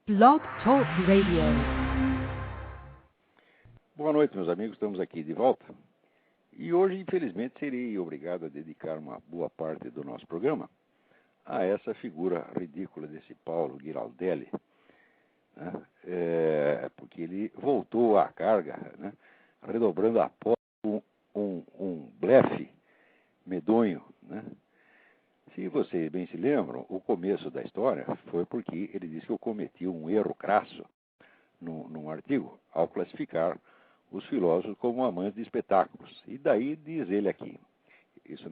Blog Talk Radio. Boa noite, meus amigos. Estamos aqui de volta. E hoje, infelizmente, serei obrigado a dedicar uma boa parte do nosso programa a essa figura ridícula desse Paulo Giraldelli, né? Porque ele voltou à carga, né? Redobrando a aposta com um blefe medonho, né? Se vocês bem se lembram, o começo da história foi porque ele disse que eu cometi um erro crasso num artigo ao classificar os filósofos como amantes de espetáculos. E daí diz ele aqui, isso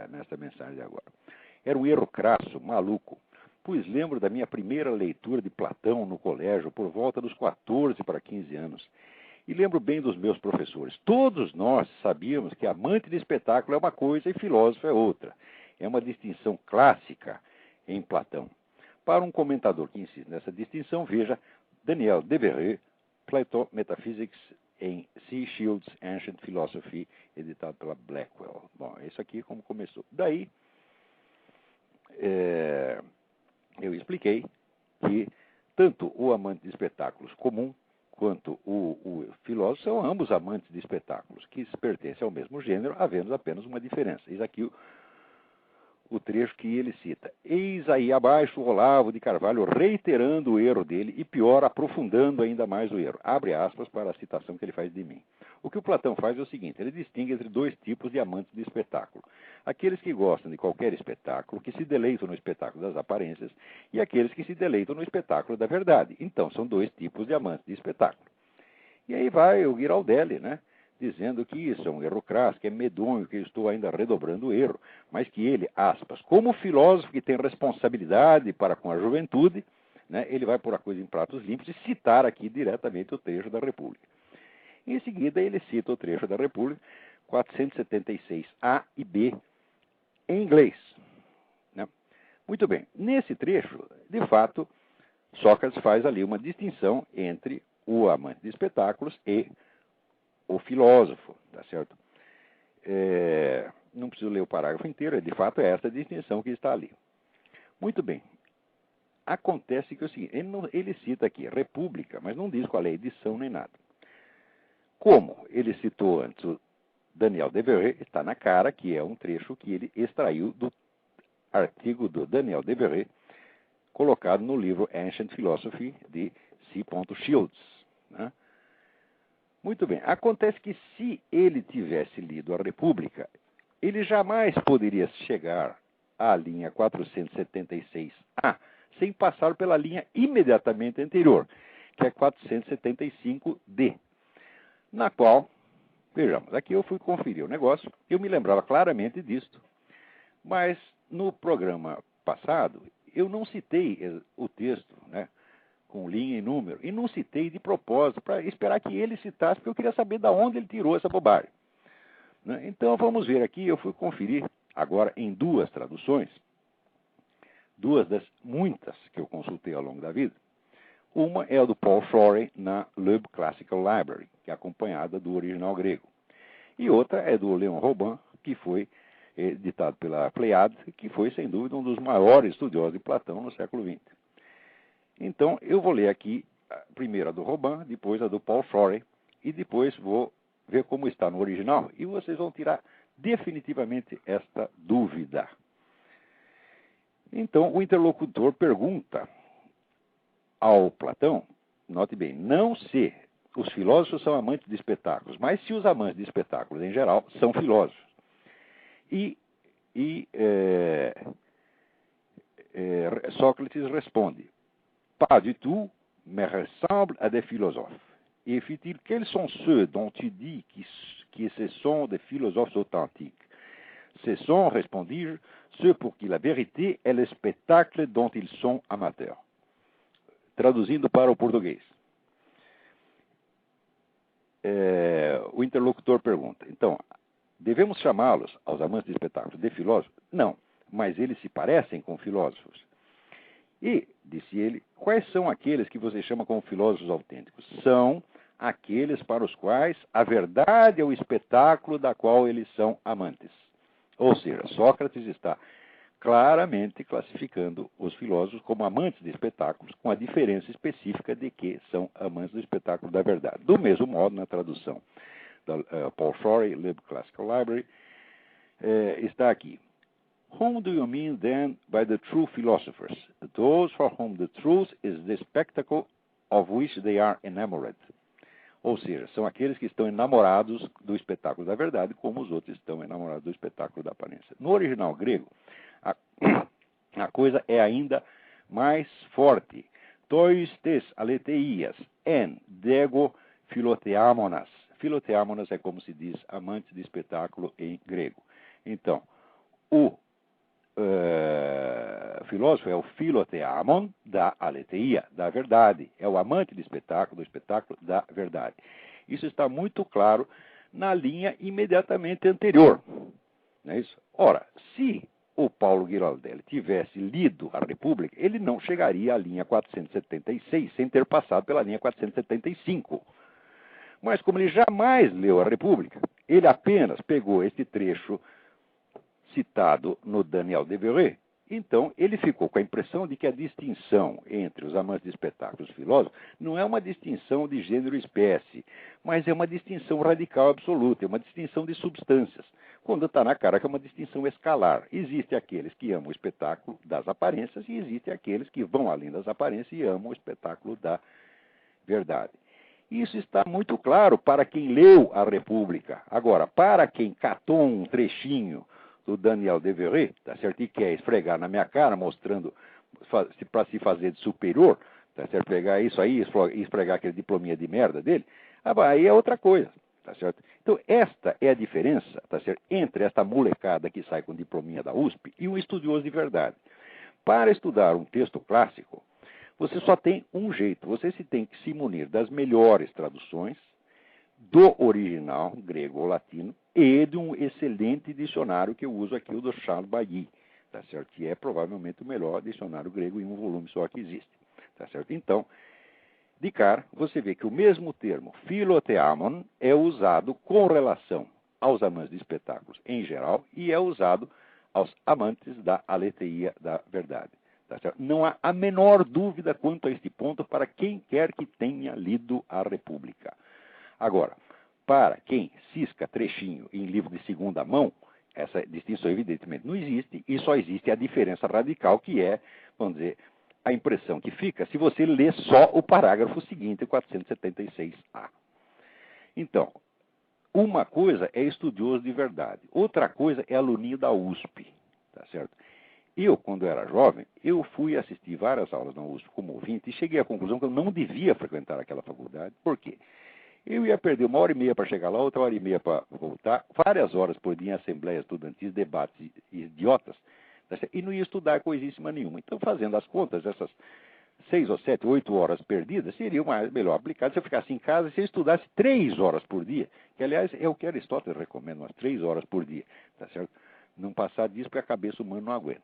nessa mensagem de agora. Era um erro crasso, maluco, pois lembro da minha primeira leitura de Platão no colégio por volta dos 14 para 15 anos. E lembro bem dos meus professores. Todos nós sabíamos que amante de espetáculo é uma coisa e filósofo é outra. É uma distinção clássica em Platão. Para um comentador que insiste nessa distinção, veja Daniel Devereux, Plato Metaphysics em C. Shields' Ancient Philosophy, editado pela Blackwell. Bom, isso aqui é como começou. Daí, eu expliquei que tanto o amante de espetáculos comum quanto o filósofo são ambos amantes de espetáculos, que pertencem ao mesmo gênero, havendo apenas uma diferença. Eis aqui o trecho que ele cita. Eis aí abaixo o Olavo de Carvalho reiterando o erro dele e, pior, aprofundando ainda mais o erro. Abre aspas para a citação que ele faz de mim. O que o Platão faz é o seguinte, ele distingue entre dois tipos de amantes de espetáculo. Aqueles que gostam de qualquer espetáculo, que se deleitam no espetáculo das aparências, e aqueles que se deleitam no espetáculo da verdade. Então, são dois tipos de amantes de espetáculo. E aí vai o Giraldelli, né? Dizendo que isso é um erro crasso, que é medonho, que eu estou ainda redobrando o erro, mas que ele, aspas, como filósofo que tem responsabilidade para com a juventude, né, ele vai pôr a coisa em pratos limpos e citar aqui diretamente o trecho da República. Em seguida, ele cita o trecho da República, 476A e B, em inglês. Né? Muito bem, nesse trecho, de fato, Sócrates faz ali uma distinção entre o amante de espetáculos e o filósofo, tá certo? Não preciso ler o parágrafo inteiro, de fato é essa a distinção que está ali. Muito bem. Acontece que é o seguinte, ele cita aqui República, mas não diz qual é a edição nem nada. Como ele citou antes o Daniel Devereux, está na cara que é um trecho que ele extraiu do artigo do Daniel Devereux, colocado no livro Ancient Philosophy de C. Shields, né? Muito bem. Acontece que se ele tivesse lido a República, ele jamais poderia chegar à linha 476A sem passar pela linha imediatamente anterior, que é 475D, na qual, vejamos, aqui eu fui conferir o negócio, eu me lembrava claramente disto, mas no programa passado eu não citei o texto, né? Com linha e número, e não citei de propósito, para esperar que ele citasse, porque eu queria saber de onde ele tirou essa bobagem. Né? Então, vamos ver aqui, eu fui conferir agora em duas traduções, duas das muitas que eu consultei ao longo da vida. Uma é a do Paul Florey na Loeb Classical Library, que é acompanhada do original grego. E outra é do Leon Robin, que foi editado pela Pleiade, que foi, sem dúvida, um dos maiores estudiosos de Platão no século XX. Então, eu vou ler aqui primeiro a do Robin, depois a do Paul Florey, e depois vou ver como está no original, e vocês vão tirar definitivamente esta dúvida. Então, o interlocutor pergunta ao Platão, note bem, não se os filósofos são amantes de espetáculos, mas se os amantes de espetáculos, em geral, são filósofos. Sócrates responde, pas du tout, mais ressemble à des philosophes. Et fit-il, quels sont ceux dont tu dis que ce sont des philosophes authentiques? Ce sont, répondis-je, ceux pour qui la vérité est le spectacle dont ils sont amateurs. Traduzindo para o português. O interlocutor pergunta, então, devemos chamá-los, aos amantes de espetáculos, de filósofos? Não, mas eles se parecem com filósofos. E, disse ele, quais são aqueles que você chama como filósofos autênticos? São aqueles para os quais a verdade é o espetáculo da qual eles são amantes. Ou seja, Sócrates está claramente classificando os filósofos como amantes de espetáculos, com a diferença específica de que são amantes do espetáculo da verdade. Do mesmo modo, na tradução da Paul Shorey, Lib Classical Library, está aqui. Whom do you mean then by the true philosophers? Those for whom the truth is the spectacle of which they are enamored. Ou seja, são aqueles que estão enamorados do espetáculo da verdade, como os outros estão enamorados do espetáculo da aparência. No original grego, a coisa é ainda mais forte. Tois tes aleteias en dego philotheamonas. Philotheamonas é como se diz amante de espetáculo em grego. Então, o filósofo é o philotheamon da aletheia, da verdade. É o amante do espetáculo da verdade. Isso está muito claro na linha imediatamente anterior. Não é isso? Ora, se o Paulo Giraldelli tivesse lido a República, ele não chegaria à linha 476 sem ter passado pela linha 475. Mas como ele jamais leu a República, ele apenas pegou este trecho citado no Daniel Devereux, então ele ficou com a impressão de que a distinção entre os amantes de espetáculos e os filósofos não é uma distinção de gênero e espécie, mas é uma distinção radical absoluta, é uma distinção de substâncias, quando está na cara que é uma distinção escalar. Existem aqueles que amam o espetáculo das aparências e existem aqueles que vão além das aparências e amam o espetáculo da verdade. Isso está muito claro para quem leu a República. Agora, para quem catou um trechinho do Daniel Devereux, tá certo? E quer esfregar na minha cara, mostrando para se fazer de superior, tá certo? Pegar isso aí e esfregar aquele diplominha de merda dele, aí é outra coisa, tá certo? Então, esta é a diferença, tá certo? Entre esta molecada que sai com diplominha da USP e um estudioso de verdade. Para estudar um texto clássico, você só tem um jeito, você tem que se munir das melhores traduções do original, grego ou latino, e de um excelente dicionário que eu uso aqui, o do Charles Bailly, tá certo? Que é provavelmente o melhor dicionário grego em um volume só que existe, tá certo? Então, de cara, você vê que o mesmo termo, philotheamon, é usado com relação aos amantes de espetáculos em geral e é usado aos amantes da aletheia da verdade. Tá certo? Não há a menor dúvida quanto a este ponto para quem quer que tenha lido a República. Agora, para quem cisca trechinho em livro de segunda mão, essa distinção evidentemente não existe e só existe a diferença radical que é, vamos dizer, a impressão que fica se você lê só o parágrafo seguinte, 476A. Então, uma coisa é estudioso de verdade, outra coisa é aluninho da USP, tá certo? Eu, quando era jovem, eu fui assistir várias aulas na USP como ouvinte e cheguei à conclusão que eu não devia frequentar aquela faculdade. Por quê? Eu ia perder 1h30 para chegar lá, outra 1h30 para voltar, várias horas por dia em assembleias estudantis, debates idiotas, tá certo? E não ia estudar coisíssima nenhuma. Então, fazendo as contas, essas 6 ou 7, 8 horas perdidas seriam melhor aplicadas se eu ficasse em casa e se eu estudasse 3 horas por dia, que, aliás, é o que Aristóteles recomenda, umas 3 horas por dia, tá certo? Não passar disso porque a cabeça humana não aguenta.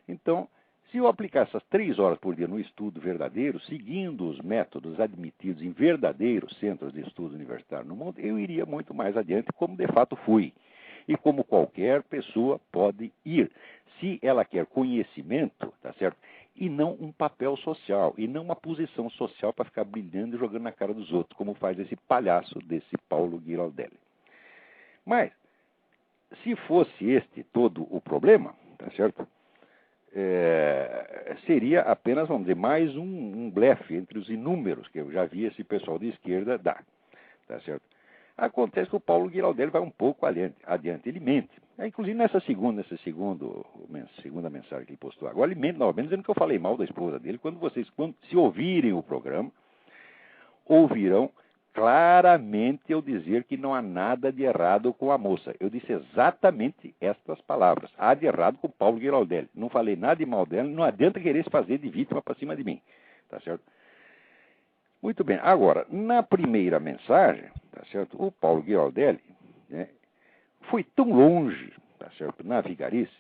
Então, se eu aplicar essas 3 horas por dia no estudo verdadeiro, seguindo os métodos admitidos em verdadeiros centros de estudo universitário no mundo, eu iria muito mais adiante, como de fato fui. E como qualquer pessoa pode ir, se ela quer conhecimento, tá certo? E não um papel social, e não uma posição social para ficar brilhando e jogando na cara dos outros, como faz esse palhaço desse Paulo Giraldelli. Mas, se fosse este todo o problema, tá certo? Seria apenas, vamos dizer, mais um blefe entre os inúmeros que eu já vi esse pessoal de esquerda dar, tá certo? Acontece que o Paulo Giraldelli vai um pouco adiante, ele mente. Inclusive nessa segunda mensagem que ele postou agora, ele mente novamente dizendo que eu falei mal da esposa dele. Quando se ouvirem o programa, ouvirão claramente eu dizer que não há nada de errado com a moça. Eu disse exatamente estas palavras. Há de errado com o Paulo Giraldelli. Não falei nada de mal dela, não adianta querer se fazer de vítima para cima de mim. Tá certo? Muito bem. Agora, na primeira mensagem, tá certo? O Paulo Giraldelli, né, foi tão longe, tá certo, na vigarice,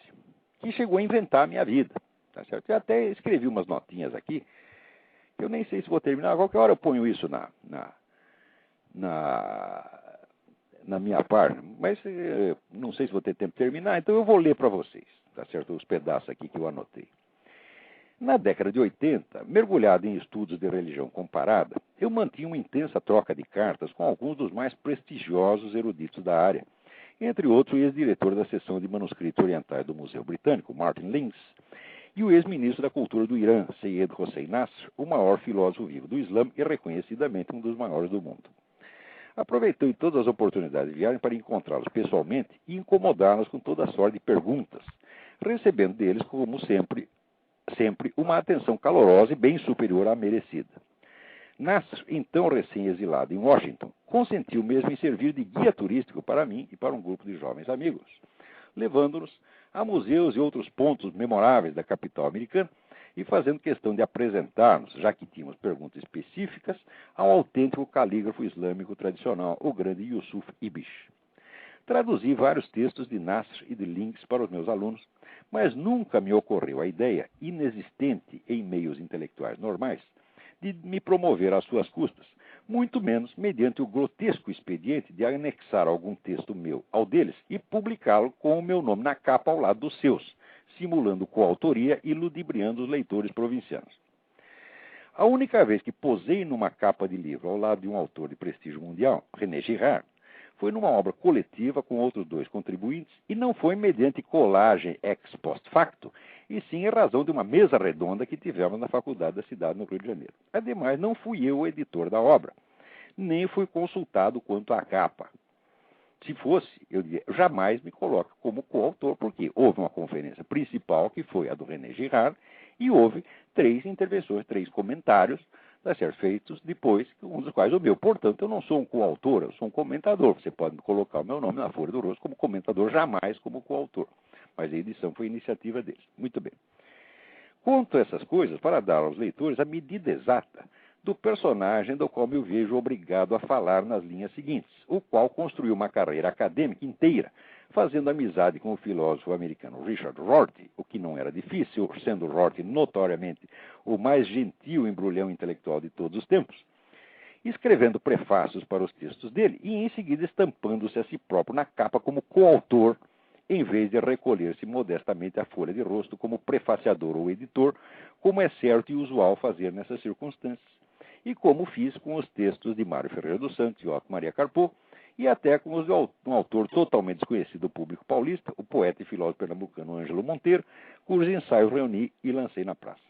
que chegou a inventar a minha vida. Tá certo? Eu até escrevi umas notinhas aqui, que eu nem sei se vou terminar. A qualquer hora eu ponho isso na minha página, mas não sei se vou ter tempo de terminar, então eu vou ler para vocês. tá certo? Os pedaços aqui que eu anotei. Na década de 80, mergulhado em estudos de religião comparada, eu mantinha uma intensa troca de cartas com alguns dos mais prestigiosos eruditos da área, entre outros o ex-diretor da seção de manuscritos orientais do Museu Britânico, Martin Links, e o ex-ministro da Cultura do Irã, Seyyed Hossein Nasr, o maior filósofo vivo do Islã e reconhecidamente um dos maiores do mundo. Aproveitou todas as oportunidades de viagem para encontrá-los pessoalmente e incomodá-los com toda a sorte de perguntas, recebendo deles, como sempre, uma atenção calorosa e bem superior à merecida. Nasr, então recém-exilado em Washington, consentiu mesmo em servir de guia turístico para mim e para um grupo de jovens amigos, levando-nos a museus e outros pontos memoráveis da capital americana e fazendo questão de apresentar-nos, já que tínhamos perguntas específicas, ao autêntico calígrafo islâmico tradicional, o grande Yusuf Ibish. Traduzi vários textos de Nasr e de Links para os meus alunos, mas nunca me ocorreu a ideia, inexistente em meios intelectuais normais, de me promover às suas custas, muito menos mediante o grotesco expediente de anexar algum texto meu ao deles e publicá-lo com o meu nome na capa ao lado dos seus, simulando coautoria e ludibriando os leitores provincianos. A única vez que posei numa capa de livro ao lado de um autor de prestígio mundial, René Girard, foi numa obra coletiva com outros dois contribuintes e não foi mediante colagem ex post facto, e sim em razão de uma mesa redonda que tivemos na Faculdade da Cidade, no Rio de Janeiro. Ademais, não fui eu o editor da obra, nem fui consultado quanto à capa. Se fosse, eu diria, jamais me coloque como coautor, porque houve uma conferência principal, que foi a do René Girard, e houve 3 intervenções, 3 comentários, feitos depois, um dos quais o meu. Portanto, eu não sou um coautor, eu sou um comentador. Você pode colocar o meu nome na Folha do Rosto como comentador, jamais como coautor. Mas a edição foi iniciativa deles. Muito bem. Conto essas coisas para dar aos leitores a medida exata do personagem do qual me vejo obrigado a falar nas linhas seguintes, o qual construiu uma carreira acadêmica inteira, fazendo amizade com o filósofo americano Richard Rorty, o que não era difícil, sendo Rorty notoriamente o mais gentil embrulhão intelectual de todos os tempos, escrevendo prefácios para os textos dele e em seguida estampando-se a si próprio na capa como coautor, em vez de recolher-se modestamente à folha de rosto como prefaciador ou editor, como é certo e usual fazer nessas circunstâncias, e como fiz com os textos de Mário Ferreira dos Santos e Otto Maria Carpo, e até com os de um autor totalmente desconhecido do público paulista, o poeta e filósofo pernambucano Ângelo Monteiro, cujos ensaios reuni e lancei na praça.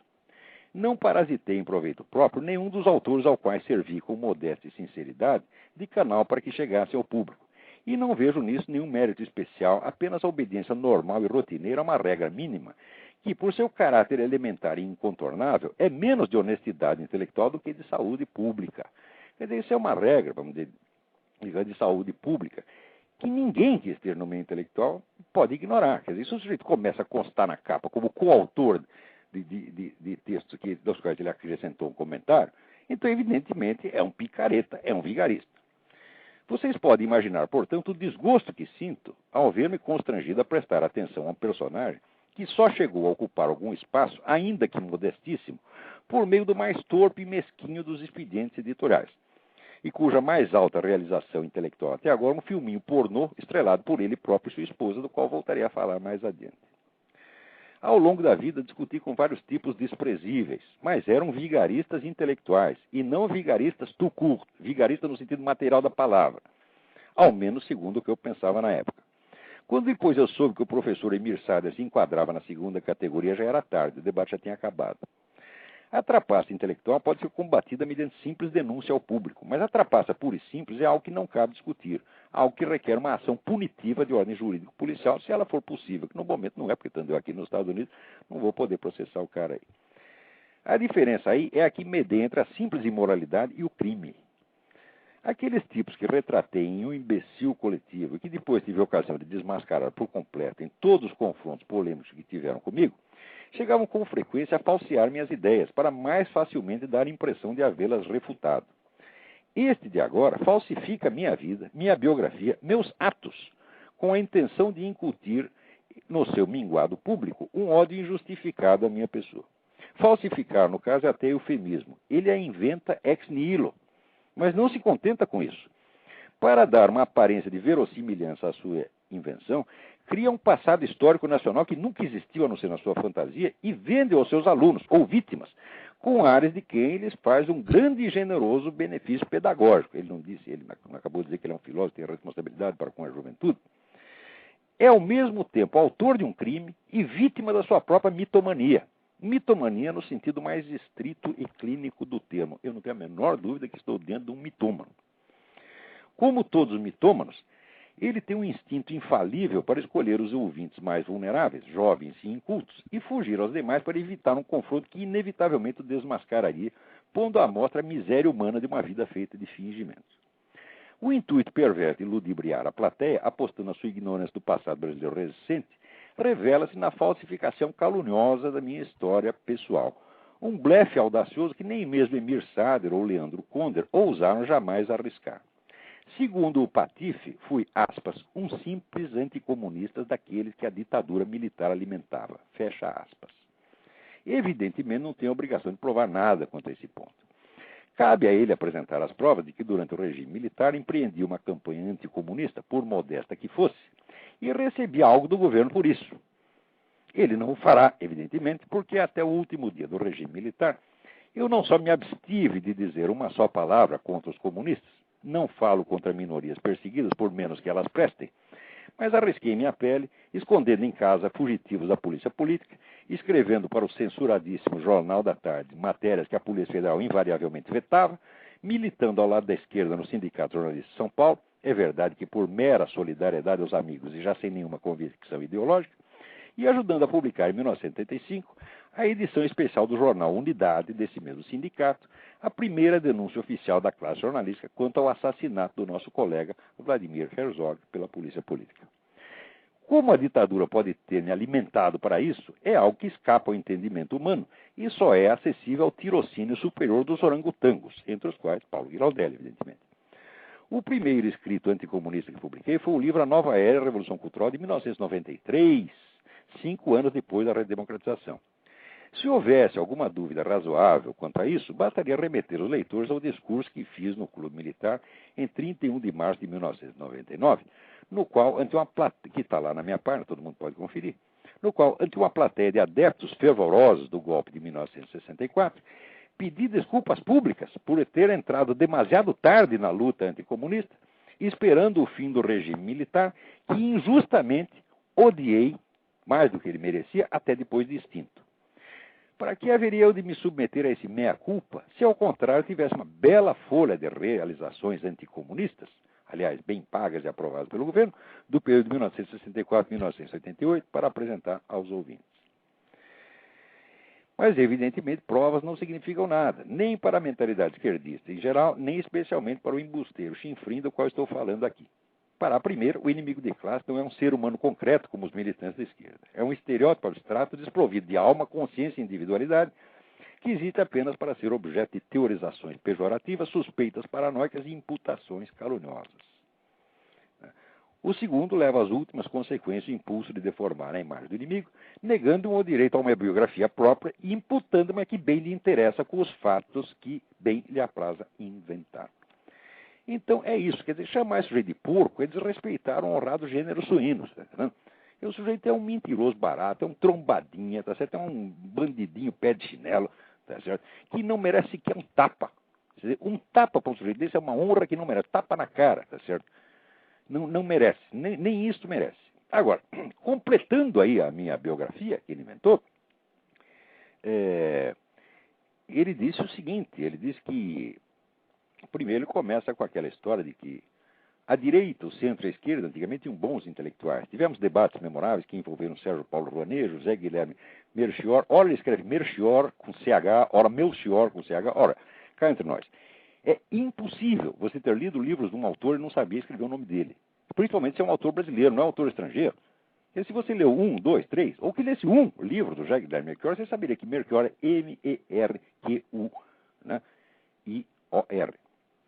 Não parasitei em proveito próprio nenhum dos autores ao quais servi com modéstia e sinceridade de canal para que chegasse ao público, e não vejo nisso nenhum mérito especial, apenas a obediência normal e rotineira a uma regra mínima, que, por seu caráter elementar e incontornável, é menos de honestidade intelectual do que de saúde pública. Quer dizer, isso é uma regra, vamos dizer, de saúde pública, que ninguém que esteja no meio intelectual pode ignorar. Quer dizer, se o sujeito começa a constar na capa como coautor de textos dos quais ele acrescentou um comentário, então, evidentemente, é um picareta, é um vigarista. Vocês podem imaginar, portanto, o desgosto que sinto ao ver-me constrangido a prestar atenção a um personagem que só chegou a ocupar algum espaço, ainda que modestíssimo, por meio do mais torpe e mesquinho dos expedientes editoriais, e cuja mais alta realização intelectual até agora é um filminho pornô estrelado por ele próprio e sua esposa, do qual voltarei a falar mais adiante. Ao longo da vida, discuti com vários tipos desprezíveis, mas eram vigaristas intelectuais, e não vigaristas tout court, vigarista no sentido material da palavra, ao menos segundo o que eu pensava na época. Quando depois eu soube que o professor Emir Sader se enquadrava na segunda categoria, já era tarde, o debate já tinha acabado. A trapaça intelectual pode ser combatida mediante simples denúncia ao público, mas a trapaça pura e simples é algo que não cabe discutir, algo que requer uma ação punitiva de ordem jurídico-policial, se ela for possível, que no momento não é, porque estando eu aqui nos Estados Unidos, não vou poder processar o cara aí. A diferença aí é a que mede entre a simples imoralidade e o crime. Aqueles tipos que retratei em um imbecil coletivo e que depois tive a ocasião de desmascarar por completo em todos os confrontos polêmicos que tiveram comigo, chegavam com frequência a falsear minhas ideias para mais facilmente dar a impressão de havê-las refutado. Este de agora falsifica minha vida, minha biografia, meus atos, com a intenção de incutir no seu minguado público um ódio injustificado à minha pessoa. Falsificar, no caso, é até eufemismo. Ele a inventa ex nihilo. Mas não se contenta com isso. Para dar uma aparência de verossimilhança à sua invenção, cria um passado histórico nacional que nunca existiu a não ser na sua fantasia e vende aos seus alunos ou vítimas com ares de quem lhes faz um grande e generoso benefício pedagógico. Ele não acabou de dizer que ele é um filósofo, tem responsabilidade para com a juventude. É ao mesmo tempo autor de um crime e vítima da sua própria mitomania. Mitomania no sentido mais estrito e clínico do termo. Eu não tenho a menor dúvida que estou dentro de um mitômano. Como todos os mitômanos, ele tem um instinto infalível para escolher os ouvintes mais vulneráveis, jovens e incultos, e fugir aos demais para evitar um confronto que inevitavelmente o desmascararia, pondo à mostra a miséria humana de uma vida feita de fingimentos. O intuito perverso de ludibriar a plateia, apostando a sua ignorância do passado brasileiro recente, revela-se na falsificação caluniosa da minha história pessoal. Um blefe audacioso que nem mesmo Emir Sader ou Leandro Conder ousaram jamais arriscar. Segundo o Patife, fui, aspas, um simples anticomunista daqueles que a ditadura militar alimentava, fecha aspas. Evidentemente não tem a obrigação de provar nada quanto a esse ponto. Cabe a ele apresentar as provas de que durante o regime militar empreendia uma campanha anticomunista, por modesta que fosse, e recebia algo do governo por isso. Ele não o fará, evidentemente, porque até o último dia do regime militar, eu não só me abstive de dizer uma só palavra contra os comunistas, não falo contra minorias perseguidas por menos que elas prestem, mas arrisquei minha pele, escondendo em casa fugitivos da polícia política, escrevendo para o censuradíssimo Jornal da Tarde matérias que a Polícia Federal invariavelmente vetava, militando ao lado da esquerda no Sindicato Jornalista de São Paulo, é verdade que por mera solidariedade aos amigos e já sem nenhuma convicção ideológica, e ajudando a publicar em 1985 a edição especial do jornal Unidade desse mesmo sindicato, a primeira denúncia oficial da classe jornalística quanto ao assassinato do nosso colega Vladimir Herzog pela polícia política. Como a ditadura pode ter me alimentado para isso, é algo que escapa ao entendimento humano e só é acessível ao tirocínio superior dos orangotangos, entre os quais Paulo Giraldelli, evidentemente. O primeiro escrito anticomunista que publiquei foi o livro A Nova Era e a Revolução Cultural, de 1993, 5 anos depois da redemocratização. Se houvesse alguma dúvida razoável quanto a isso, bastaria remeter os leitores ao discurso que fiz no Clube Militar em 31 de março de 1999, no qual, ante uma plateia, que está lá na minha página, todo mundo pode conferir, no qual, ante uma plateia de adeptos fervorosos do golpe de 1964, pedi desculpas públicas por ter entrado demasiado tarde na luta anticomunista, esperando o fim do regime militar, que injustamente odiei, mais do que ele merecia, até depois de extinto. Para que haveria eu de me submeter a esse meia-culpa, se ao contrário tivesse uma bela folha de realizações anticomunistas, aliás, bem pagas e aprovadas pelo governo, do período de 1964 a 1988, para apresentar aos ouvintes. Mas, evidentemente, provas não significam nada, nem para a mentalidade esquerdista em geral, nem especialmente para o embusteiro chinfrim do qual estou falando aqui. Para a primeira, o inimigo de classe não é um ser humano concreto como os militantes da esquerda. É um estereótipo abstrato desprovido de alma, consciência e individualidade, que existe apenas para ser objeto de teorizações pejorativas, suspeitas paranoicas e imputações caluniosas. O segundo leva às últimas consequências o impulso de deformar a imagem do inimigo, negando-me o direito a uma biografia própria e imputando-me a que bem lhe interessa com os fatos que bem lhe apraza inventar. Então, é isso. Quer dizer, chamar esse sujeito de porco é desrespeitar um honrado gênero suíno, tá entendendo? E o sujeito é um mentiroso barato, é um trombadinha, tá certo? É um bandidinho pé de chinelo, tá certo? Que não merece sequer um tapa. Quer dizer, um tapa para um sujeito desse é uma honra que não merece. Tapa na cara, tá certo? Não merece, nem isso merece. Agora, completando aí a minha biografia que ele inventou, ele disse o seguinte, ele disse que primeiro ele começa com aquela história de que a direita, o centro e a esquerda antigamente tinham bons intelectuais. Tivemos debates memoráveis que envolveram Sérgio Paulo Rouanet, José Guilherme Melchior. Ora, ele escreve Melchior com CH, ora Melchior com CH. Ora, cá entre nós, é impossível você ter lido livros de um autor e não saber escrever o nome dele. Principalmente se é um autor brasileiro, não é um autor estrangeiro. E se você leu 1, 2, 3, ou que lesse um livro do José Guilherme Melchior, você saberia que Melchior é M-E-R-Q-U, né? I-O-R.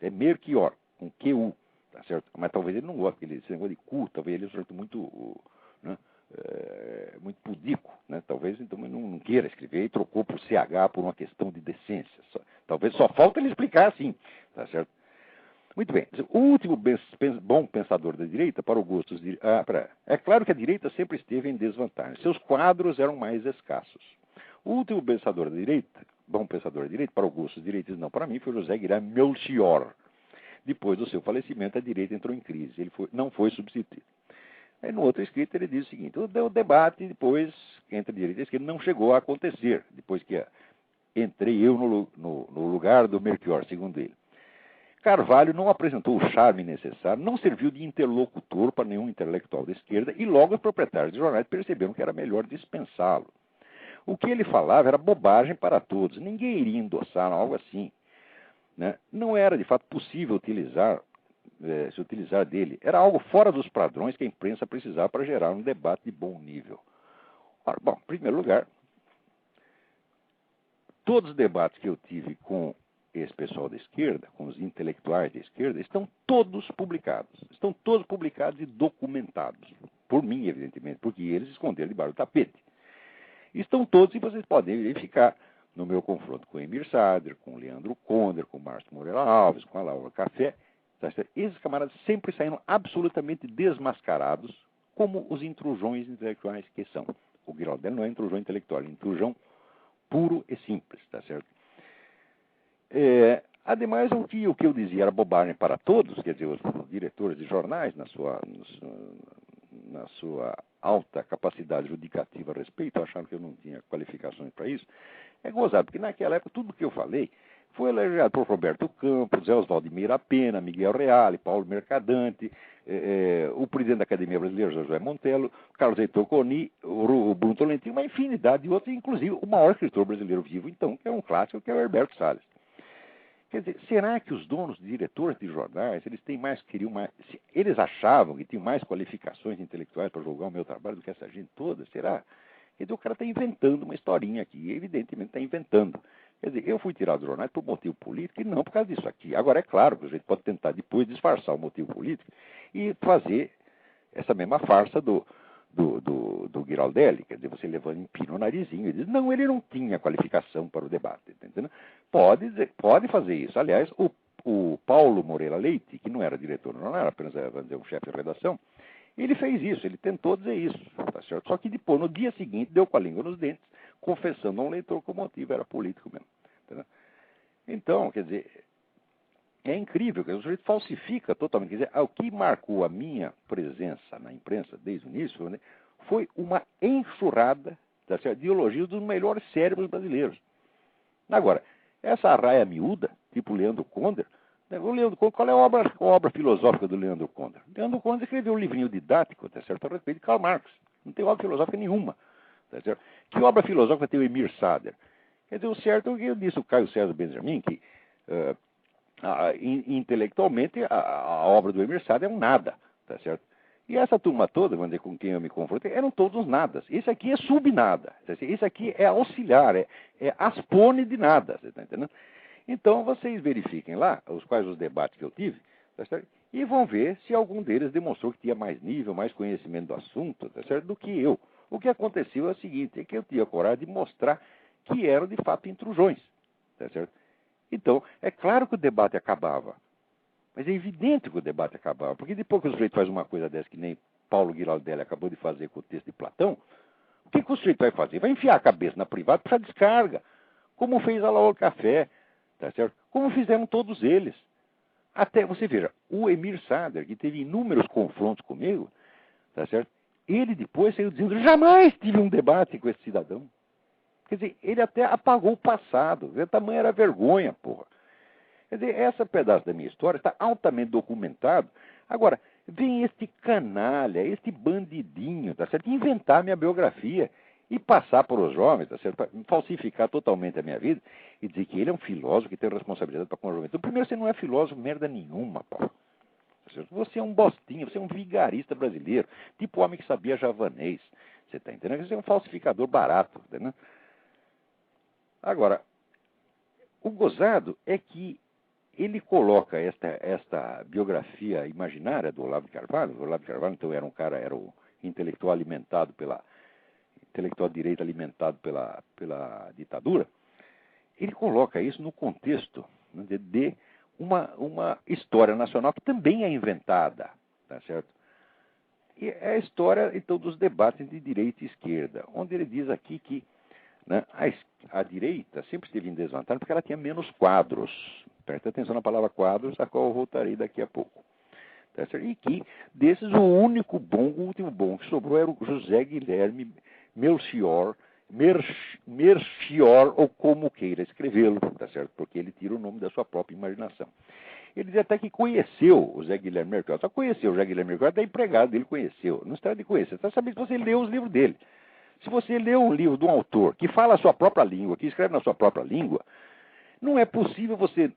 É Melchior, com Q-U, tá certo? Mas talvez ele não goste, porque esse negócio de cu, talvez ele é um sujeito muito, né, muito pudico, né? Talvez então ele não queira escrever e trocou por CH por uma questão de decência. Talvez só falta ele explicar assim, tá certo? Muito bem. O último bom pensador da direita, para o gosto dos é claro que a direita sempre esteve em desvantagem. Seus quadros eram mais escassos. O último pensador da direita, bom pensador da direita, para o gosto dos direitos, não para mim, foi José Guilherme Melchior. Depois do seu falecimento, a direita entrou em crise. Ele não foi substituído. Aí, no outro escrito, ele diz o seguinte: o debate depois entre direita e esquerda não chegou a acontecer, depois que entrei eu no lugar do Melchior, segundo ele. Carvalho não apresentou o charme necessário, não serviu de interlocutor para nenhum intelectual da esquerda e logo os proprietários de jornais perceberam que era melhor dispensá-lo. O que ele falava era bobagem para todos, ninguém iria endossar algo assim. Né? Não era, de fato, possível se utilizar dele. Era algo fora dos padrões que a imprensa precisava para gerar um debate de bom nível. Ora, bom, em primeiro lugar, todos os debates que eu tive com esse pessoal da esquerda, com os intelectuais da esquerda, estão todos publicados. Estão todos publicados e documentados. Por mim, evidentemente, porque eles esconderam debaixo do tapete. Estão todos e vocês podem verificar no meu confronto com o Emir Sader, com o Leandro Conder, com o Márcio Moreira Alves, com a Laura Café. Esses camaradas sempre saíram absolutamente desmascarados como os intrusões intelectuais que são. O Giraldelli não é intrusão intelectual, é intrusão puro e simples, tá certo? Ademais, o que eu dizia era bobagem para todos, quer dizer, os diretores de jornais, na sua alta capacidade judicativa a respeito, acharam que eu não tinha qualificações para isso. É gozado, porque naquela época tudo que eu falei foi elogiado por Roberto Campos, Zé Oswaldo Meira Pena, Miguel Reale, Paulo Mercadante, o presidente da Academia Brasileira, José Montello, Carlos Heitor Coni, o Bruno Tolentino, uma infinidade de outros, inclusive o maior escritor brasileiro vivo, então, que é um clássico, que é o Herberto Salles. Quer dizer, será que os donos, diretores de jornais, eles achavam que tinham mais qualificações intelectuais para julgar o meu trabalho do que essa gente toda? Será? Quer dizer, o cara está inventando uma historinha aqui, e evidentemente está inventando. Quer dizer, eu fui tirado dos jornais por motivo político e não por causa disso aqui. Agora, é claro que a gente pode tentar depois disfarçar o motivo político e fazer essa mesma farsa do Giraldelli, quer dizer, você levando em pino o narizinho e diz, não, ele não tinha qualificação para o debate, tá entendendo? Pode fazer isso. Aliás, o Paulo Moreira Leite, que não era diretor, não era apenas um chefe de redação, ele fez isso, ele tentou dizer isso, tá certo? Só que depois, no dia seguinte, deu com a língua nos dentes, confessando a um leitor que o motivo era político mesmo. Entendeu? Então, quer dizer, é incrível, que o sujeito falsifica totalmente. Quer dizer, o que marcou a minha presença na imprensa desde o início, né, foi uma enxurrada, tá certo, de elogios dos melhores cérebros brasileiros. Agora, essa arraia miúda, tipo Leandro Conder, o Leandro Conder, qual é a obra filosófica do Leandro Conder? Leandro Conder escreveu um livrinho didático, tá certo, a respeito de Karl Marx. Não tem obra filosófica nenhuma. Tá certo? Que obra filosófica tem o Emir Sader? Quer dizer, o certo é o que disse o Caio César Benjamin, que intelectualmente a obra do Emir Sader é um nada, tá certo? E essa turma toda, vamos dizer, com quem eu me confrontei, eram todos nadas. Esse aqui é subnada. Esse aqui é auxiliar, é aspone de nada, você está entendendo? Então, vocês verifiquem lá quais os debates que eu tive, tá certo? E vão ver se algum deles demonstrou que tinha mais nível, mais conhecimento do assunto, tá certo? Do que eu. O que aconteceu é o seguinte, é que eu tinha coragem de mostrar que eram, de fato, intrusões, tá certo? Então, é claro que o debate acabava. Mas é evidente que o debate acabava, porque depois que o sujeito faz uma coisa dessa, que nem Paulo Giraldelli acabou de fazer com o texto de Platão, o que o sujeito vai fazer? Vai enfiar a cabeça na privada para descarga, como fez a Laura Café, tá certo? Como fizeram todos eles. Até, você veja, o Emir Sader, que teve inúmeros confrontos comigo, tá certo? Ele depois saiu dizendo, jamais tive um debate com esse cidadão. Quer dizer, ele até apagou o passado. O tamanho era vergonha, porra. Quer dizer, esse pedaço da minha história está altamente documentado. Agora, vem este canalha, este bandidinho, tá certo? Inventar minha biografia e passar para os jovens, tá certo? Para falsificar totalmente a minha vida e dizer que ele é um filósofo que tem responsabilidade para com a juventude. Primeiro, você não é filósofo merda nenhuma, pô. Você é um bostinho, você é um vigarista brasileiro, tipo homem que sabia javanês. Você está entendendo? Você é um falsificador barato, entendeu? Agora, o gozado é que ele coloca esta biografia imaginária do Olavo de Carvalho. O Olavo de Carvalho, então, era o intelectual alimentado intelectual de direita alimentado pela ditadura. Ele coloca isso no contexto, né, de uma história nacional que também é inventada, tá certo? E é a história, então, dos debates entre direita e esquerda, onde ele diz aqui que, né, a direita sempre esteve em desvantagem porque ela tinha menos quadros. Presta atenção na palavra quadros, a qual eu voltarei daqui a pouco. Tá certo? E que, desses, o último bom que sobrou era o José Guilherme Melchior, ou como queira escrevê-lo, tá certo? Porque ele tira o nome da sua própria imaginação. Ele diz até que conheceu o Zé Guilherme Melchior, só conheceu o Zé Guilherme Melchior, até empregado dele conheceu. Não está de conhecer, está sabendo se você leu os livros dele. Se você lê um livro de um autor que fala a sua própria língua, que escreve na sua própria língua, não é possível você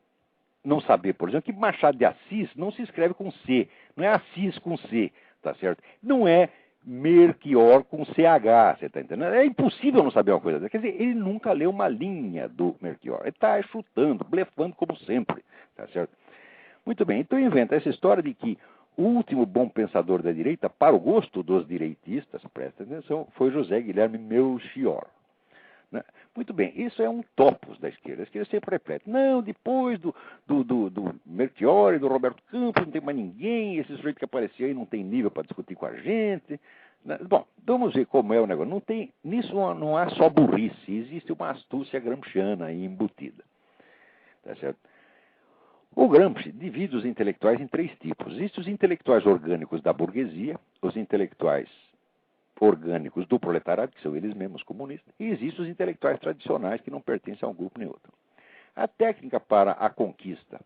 não saber, por exemplo, que Machado de Assis não se escreve com C, não é Assis com C, tá certo? Não é Melchior com CH, você está entendendo? É impossível não saber uma coisa dessa. Quer dizer, ele nunca leu uma linha do Melchior. Ele está chutando, blefando como sempre, tá certo? Muito bem, então inventa essa história de que o último bom pensador da direita, para o gosto dos direitistas, presta atenção, foi José Guilherme Melchior. Né? Muito bem, isso é um topos da esquerda. A esquerda sempre repete, não, depois do Melchior e do Roberto Campos não tem mais ninguém, esse sujeito que apareceu aí não tem nível para discutir com a gente. Né? Bom, vamos ver como é o negócio. Nisso não há só burrice, existe uma astúcia gramsciana aí embutida. Tá certo? O Gramsci divide os intelectuais em três tipos. Existem os intelectuais orgânicos da burguesia, os intelectuais orgânicos do proletariado, que são eles mesmos comunistas, e existem os intelectuais tradicionais que não pertencem a um grupo nem outro. A técnica para a conquista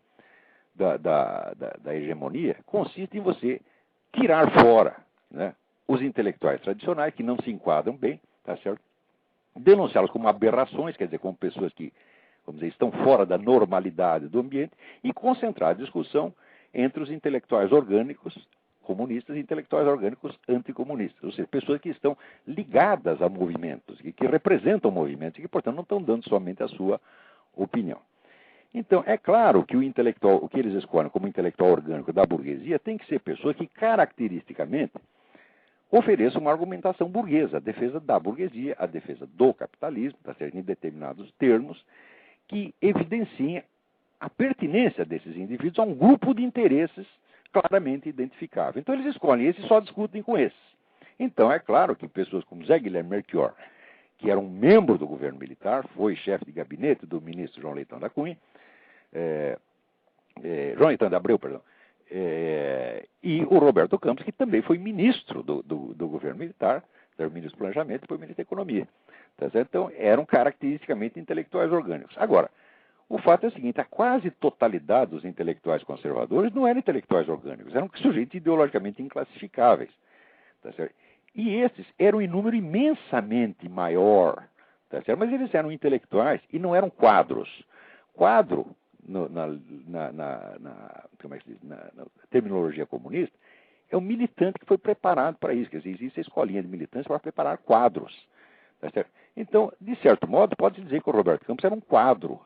da hegemonia consiste em você tirar fora, né, os intelectuais tradicionais que não se enquadram bem, tá certo? Denunciá-los como aberrações, quer dizer, como pessoas que, vamos dizer, estão fora da normalidade do ambiente, e concentrar a discussão entre os intelectuais orgânicos comunistas e intelectuais orgânicos anticomunistas, ou seja, pessoas que estão ligadas a movimentos, que representam movimentos e que, portanto, não estão dando somente a sua opinião. Então, é claro que o que eles escolhem como intelectual orgânico da burguesia tem que ser pessoa que, caracteristicamente, ofereça uma argumentação burguesa, a defesa da burguesia, a defesa do capitalismo, tá certo, em determinados termos, que evidenciem a pertinência desses indivíduos a um grupo de interesses claramente identificável. Então eles escolhem esses e só discutem com esses. Então é claro que pessoas como Zé Guilherme Melchior, que era um membro do governo militar, foi chefe de gabinete do ministro João Leitão da Cunha, João Leitão de Abreu, perdão, e o Roberto Campos, que também foi ministro do governo militar, era ministro do Planejamento e depois ministro da Economia. Tá certo? Então eram caracteristicamente intelectuais orgânicos. Agora, o fato é o seguinte, a quase totalidade dos intelectuais conservadores não eram intelectuais orgânicos, eram sujeitos ideologicamente inclassificáveis. Tá certo? E esses eram em número imensamente maior, tá certo? Mas eles eram intelectuais e não eram quadros. Quadro, como é que se diz? Na terminologia comunista, é um militante que foi preparado para isso. Quer dizer, existe a escolinha de militância para preparar quadros. Tá certo? Então, de certo modo, pode-se dizer que o Roberto Campos era um quadro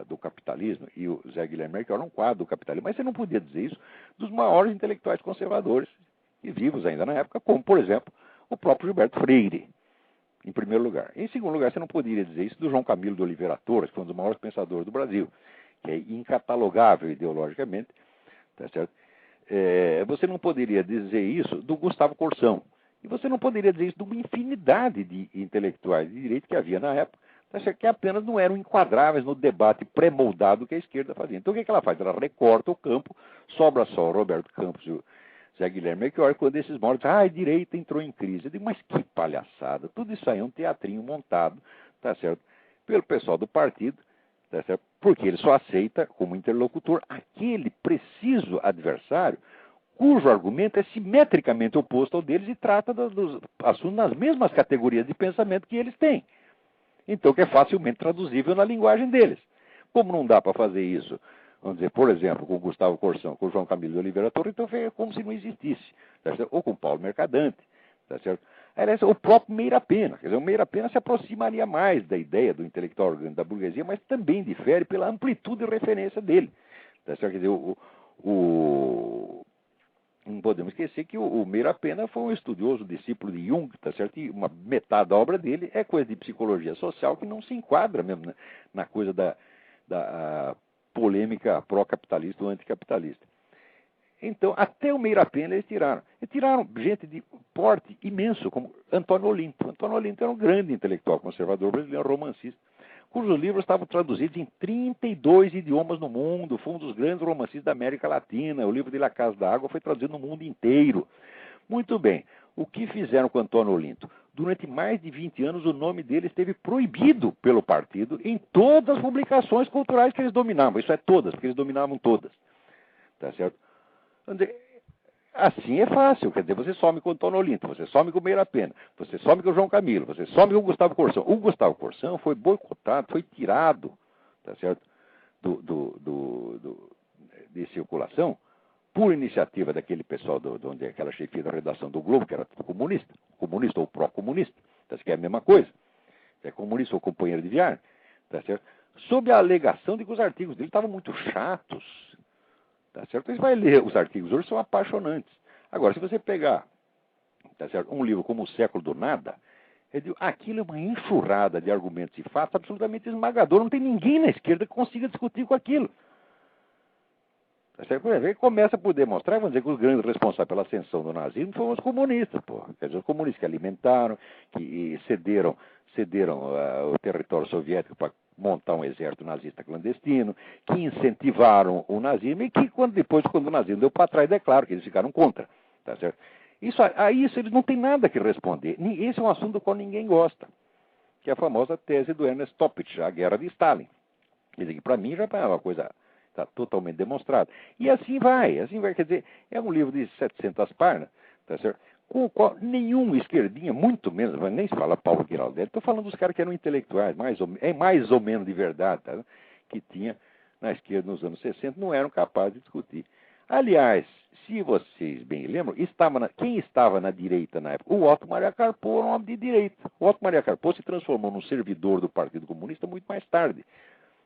do capitalismo e o Zé Guilherme Melchior era um quadro do capitalismo. Mas você não podia dizer isso dos maiores intelectuais conservadores e vivos ainda na época, como, por exemplo, o próprio Gilberto Freire, em primeiro lugar. Em segundo lugar, você não poderia dizer isso do João Camilo de Oliveira Torres, que foi um dos maiores pensadores do Brasil, que é incatalogável ideologicamente. Tá certo? Você não poderia dizer isso do Gustavo Corsão. E você não poderia dizer isso de uma infinidade de intelectuais de direito que havia na época, que apenas não eram enquadráveis no debate pré-moldado que a esquerda fazia. Então o que ela faz? Ela recorta o campo, sobra só o Roberto Campos e o Zé Guilherme Melchior, quando esses mortos, a direita entrou em crise. Eu digo, mas que palhaçada, tudo isso aí é um teatrinho montado, tá certo, pelo pessoal do partido, tá certo, porque ele só aceita como interlocutor aquele preciso adversário cujo argumento é simetricamente oposto ao deles e trata dos assuntos nas mesmas categorias de pensamento que eles têm. Então, que é facilmente traduzível na linguagem deles. Como não dá para fazer isso, vamos dizer, por exemplo, com o Gustavo Corsão, com o João Camilo de Oliveira Torres, então é como se não existisse. Tá certo? Ou com o Paulo Mercadante. Tá certo? Aliás, o próprio Meira Pena. Quer dizer, o Meira Pena se aproximaria mais da ideia do intelectual orgânico da burguesia, mas também difere pela amplitude de referência dele. Tá certo? Quer dizer, não podemos esquecer que o Meira Pena foi um estudioso, discípulo de Jung, tá certo? E uma metade da obra dele é coisa de psicologia social que não se enquadra mesmo na coisa da polêmica pró-capitalista ou anticapitalista. Então, até o Meira Pena eles tiraram. E tiraram gente de porte imenso, como Antônio Olinto. Antônio Olinto era um grande intelectual conservador brasileiro, romancista, cujos livros estavam traduzidos em 32 idiomas no mundo. Foi um dos grandes romancistas da América Latina. O livro de La Casa da Água foi traduzido no mundo inteiro. Muito bem. O que fizeram com Antônio Olinto? Durante mais de 20 anos, o nome dele esteve proibido pelo partido em todas as publicações culturais que eles dominavam. Isso é todas, porque eles dominavam todas. Tá certo? Assim é fácil, quer dizer, você some com o Antônio Olinto, você some com o Meira Pena, você some com o João Camilo, você some com o Gustavo Corsão. O Gustavo Corsão foi boicotado, foi tirado, tá certo, de circulação por iniciativa daquele pessoal, onde aquela chefia da redação do Globo, que era tudo comunista ou pró-comunista, tá certo? Que é a mesma coisa, é comunista ou companheiro de viagem, tá certo? Sob a alegação de que os artigos dele estavam muito chatos. Tá certo? Você vai ler os artigos hoje, são apaixonantes. Agora, se você pegar, tá certo, um livro como O Século do Nada, aquilo é uma enxurrada de argumentos e fatos absolutamente esmagador. Não tem ninguém na esquerda que consiga discutir com aquilo. Tá certo? Por exemplo, ele começa por demonstrar, vamos dizer, que os grandes responsáveis pela ascensão do nazismo foram os comunistas. Pô. Quer dizer, os comunistas que alimentaram, que cederam o território soviético para montar um exército nazista clandestino, que incentivaram o nazismo e que, depois, quando o nazismo deu para trás, é claro que eles ficaram contra. Tá certo? A isso eles não têm nada que responder. Esse é um assunto do qual ninguém gosta, que é a famosa tese do Ernest Toppich, a guerra de Stalin. Quer dizer, que para mim já é uma coisa está totalmente demonstrada. E assim vai, quer dizer, é um livro de 700 páginas, tá certo? Com o qual nenhum esquerdinha, muito menos, nem se fala Paulo Giraldelli, estou falando dos caras que eram intelectuais, mais ou menos de verdade, tá? Que tinha na esquerda nos anos 60, não eram capazes de discutir. Aliás, se vocês bem lembram, quem estava na direita na época? O Otto Maria Carpo era um homem de direita. O Otto Maria Carpo se transformou num servidor do Partido Comunista muito mais tarde,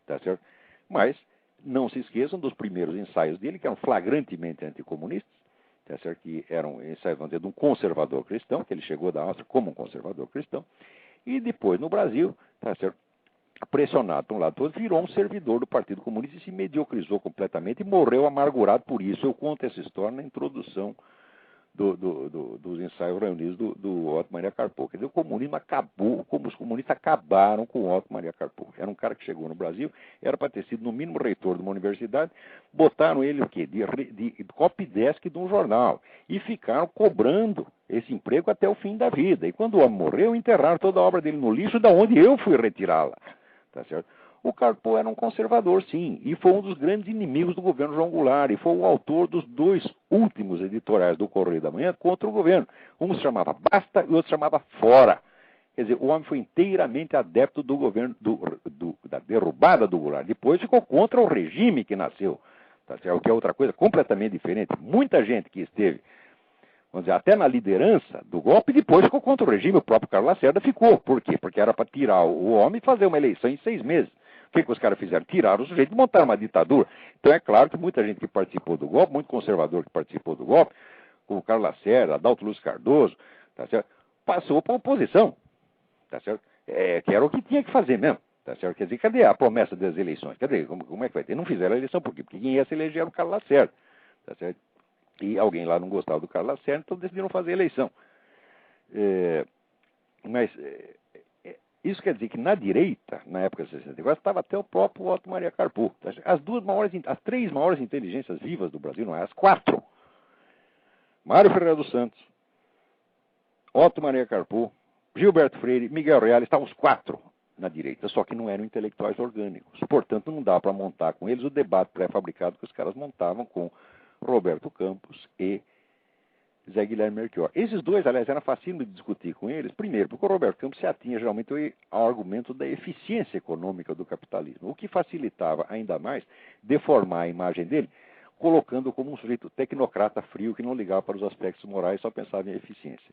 tá certo? Mas não se esqueçam dos primeiros ensaios dele, que eram flagrantemente anticomunistas, tá certo? Que eram ensaios, vamos dizer, de um conservador cristão, que ele chegou da Áustria como um conservador cristão, e depois no Brasil, tá certo? Pressionado por um lado todo, virou um servidor do Partido Comunista e se mediocrizou completamente e morreu amargurado por isso. Eu conto essa história na introdução dos ensaios reunidos do Otto Maria Carpo. Quer dizer, o comunismo acabou, como os comunistas acabaram com o Otto Maria Carpo. Era um cara que chegou no Brasil, era para ter sido no mínimo reitor de uma universidade, botaram ele o quê? De copydesk de um jornal e ficaram cobrando esse emprego até o fim da vida. E quando o homem morreu, enterraram toda a obra dele no lixo, da onde eu fui retirá-la. Tá certo? O Carpo era um conservador, sim, e foi um dos grandes inimigos do governo João Goulart, e foi o autor dos 2 últimos editoriais do Correio da Manhã contra o governo. Um se chamava Basta e o outro se chamava Fora. Quer dizer, o homem foi inteiramente adepto do governo, da derrubada do Goulart. Depois ficou contra o regime que nasceu, tá certo? O que é outra coisa completamente diferente. Muita gente que esteve, vamos dizer, até na liderança do golpe, depois ficou contra o regime. O próprio Carlos Lacerda ficou. Por quê? Porque era para tirar o homem e fazer uma eleição em 6 meses. O que os caras fizeram? Tiraram o sujeito e montaram uma ditadura. Então é claro que muita gente que participou do golpe, muito conservador que participou do golpe, como o Carlos Lacerda, Adalto Lúcio Cardoso, tá certo? Passou para a oposição, tá certo? Que era o que tinha que fazer mesmo, tá certo? Quer dizer, cadê a promessa das eleições? Cadê? Como é que vai ter? Não fizeram a eleição, por quê? Porque quem ia se eleger era o Carlos Lacerda, tá certo? E alguém lá não gostava do Carlos Lacerda, então decidiram fazer a eleição. Isso quer dizer que na direita, na época de 64, estava até o próprio Otto Maria Carpo. As 3 maiores inteligências vivas do Brasil, não é? As 4. Mário Ferreira dos Santos, Otto Maria Carpo, Gilberto Freire, Miguel Reale, estavam os 4 na direita, só que não eram intelectuais orgânicos. Portanto, não dá para montar com eles o debate pré-fabricado que os caras montavam com Roberto Campos e Zé Guilherme Melchior. Esses 2, aliás, era fácil de discutir com eles, primeiro, porque o Roberto Campos se atinha geralmente ao argumento da eficiência econômica do capitalismo, o que facilitava ainda mais deformar a imagem dele, colocando como um sujeito tecnocrata frio que não ligava para os aspectos morais, só pensava em eficiência.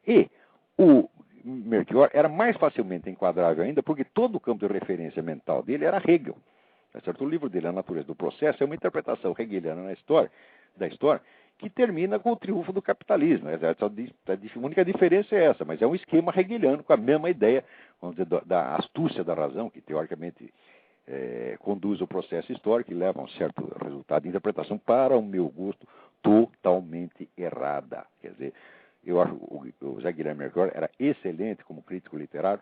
E o Melchior era mais facilmente enquadrável ainda, porque todo o campo de referência mental dele era Hegel. Tá certo? O livro dele, A Natureza do Processo, é uma interpretação hegeliana da história, que termina com o triunfo do capitalismo. A única diferença é essa, mas é um esquema hegeliano com a mesma ideia, vamos dizer, da astúcia da razão, que teoricamente conduz o processo histórico e leva a um certo resultado de interpretação, para o meu gosto, totalmente errada. Quer dizer, eu acho que o Zé Guilherme Melchior era excelente como crítico literário.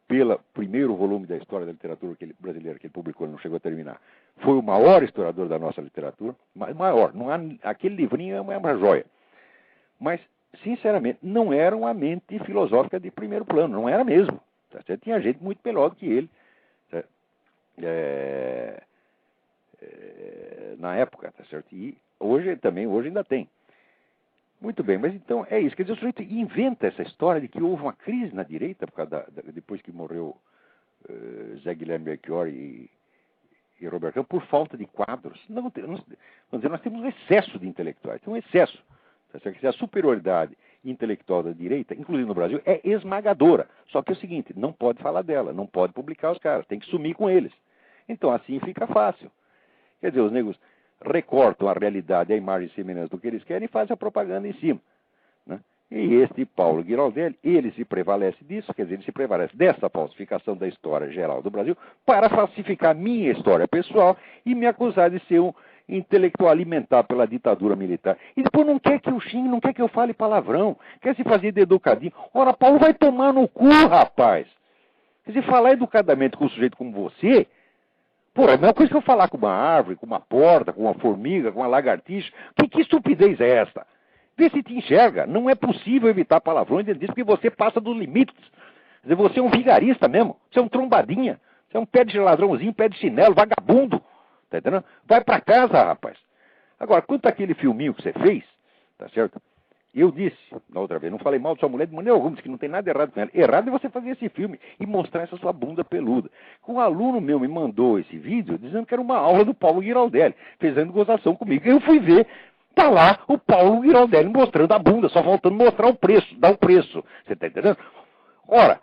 Pelo primeiro volume da história da literatura brasileira que ele publicou, ele não chegou a terminar. Foi o maior historiador da nossa literatura, maior. Não há, aquele livrinho é uma joia. Mas, sinceramente, não era uma mente filosófica de primeiro plano, não era mesmo. Tá certo? Tinha gente muito melhor do que ele. Tá? Na época, tá certo? E hoje ainda tem. Muito bem, mas então é isso. Quer dizer, o sujeito inventa essa história de que houve uma crise na direita por causa depois que morreu Zé Guilherme Melchior e Roberto Campos por falta de quadros. Não, nós temos um excesso de intelectuais, tem um excesso. Tá certo? A superioridade intelectual da direita, inclusive no Brasil, é esmagadora. Só que é o seguinte, não pode falar dela, não pode publicar os caras, tem que sumir com eles. Então assim fica fácil. Quer dizer, os negros recortam a realidade, a imagem e semelhança do que eles querem e fazem a propaganda em cima. Né? E este Paulo Giraldelli, ele se prevalece disso, quer dizer, ele se prevalece dessa falsificação da história geral do Brasil para falsificar minha história pessoal e me acusar de ser um intelectual alimentado pela ditadura militar. E depois não quer que eu xingue, não quer que eu fale palavrão, quer se fazer de educadinho. Ora, Paulo, vai tomar no cu, rapaz. Quer dizer, falar educadamente com um sujeito como você... Porra, é a mesma coisa que eu falar com uma árvore, com uma porta, com uma formiga, com uma lagartixa. Que estupidez é esta? Vê se te enxerga. Não é possível evitar palavrões dentro disso, porque você passa dos limites. Quer dizer, você é um vigarista mesmo. Você é um trombadinha. Você é um pé de ladrãozinho, pé de chinelo, vagabundo. Tá entendendo? Vai pra casa, rapaz. Agora, quanto àquele filminho que você fez, tá certo? Eu disse, na outra vez, não falei mal de sua mulher de maneira alguma, disse que não tem nada errado com ela. Errado é você fazer esse filme e mostrar essa sua bunda peluda. Um aluno meu me mandou esse vídeo dizendo que era uma aula do Paulo Giraldelli, fazendo gozação comigo. Eu fui ver, tá lá o Paulo Giraldelli mostrando a bunda, só faltando mostrar o preço, dar o preço. Você tá entendendo? Ora,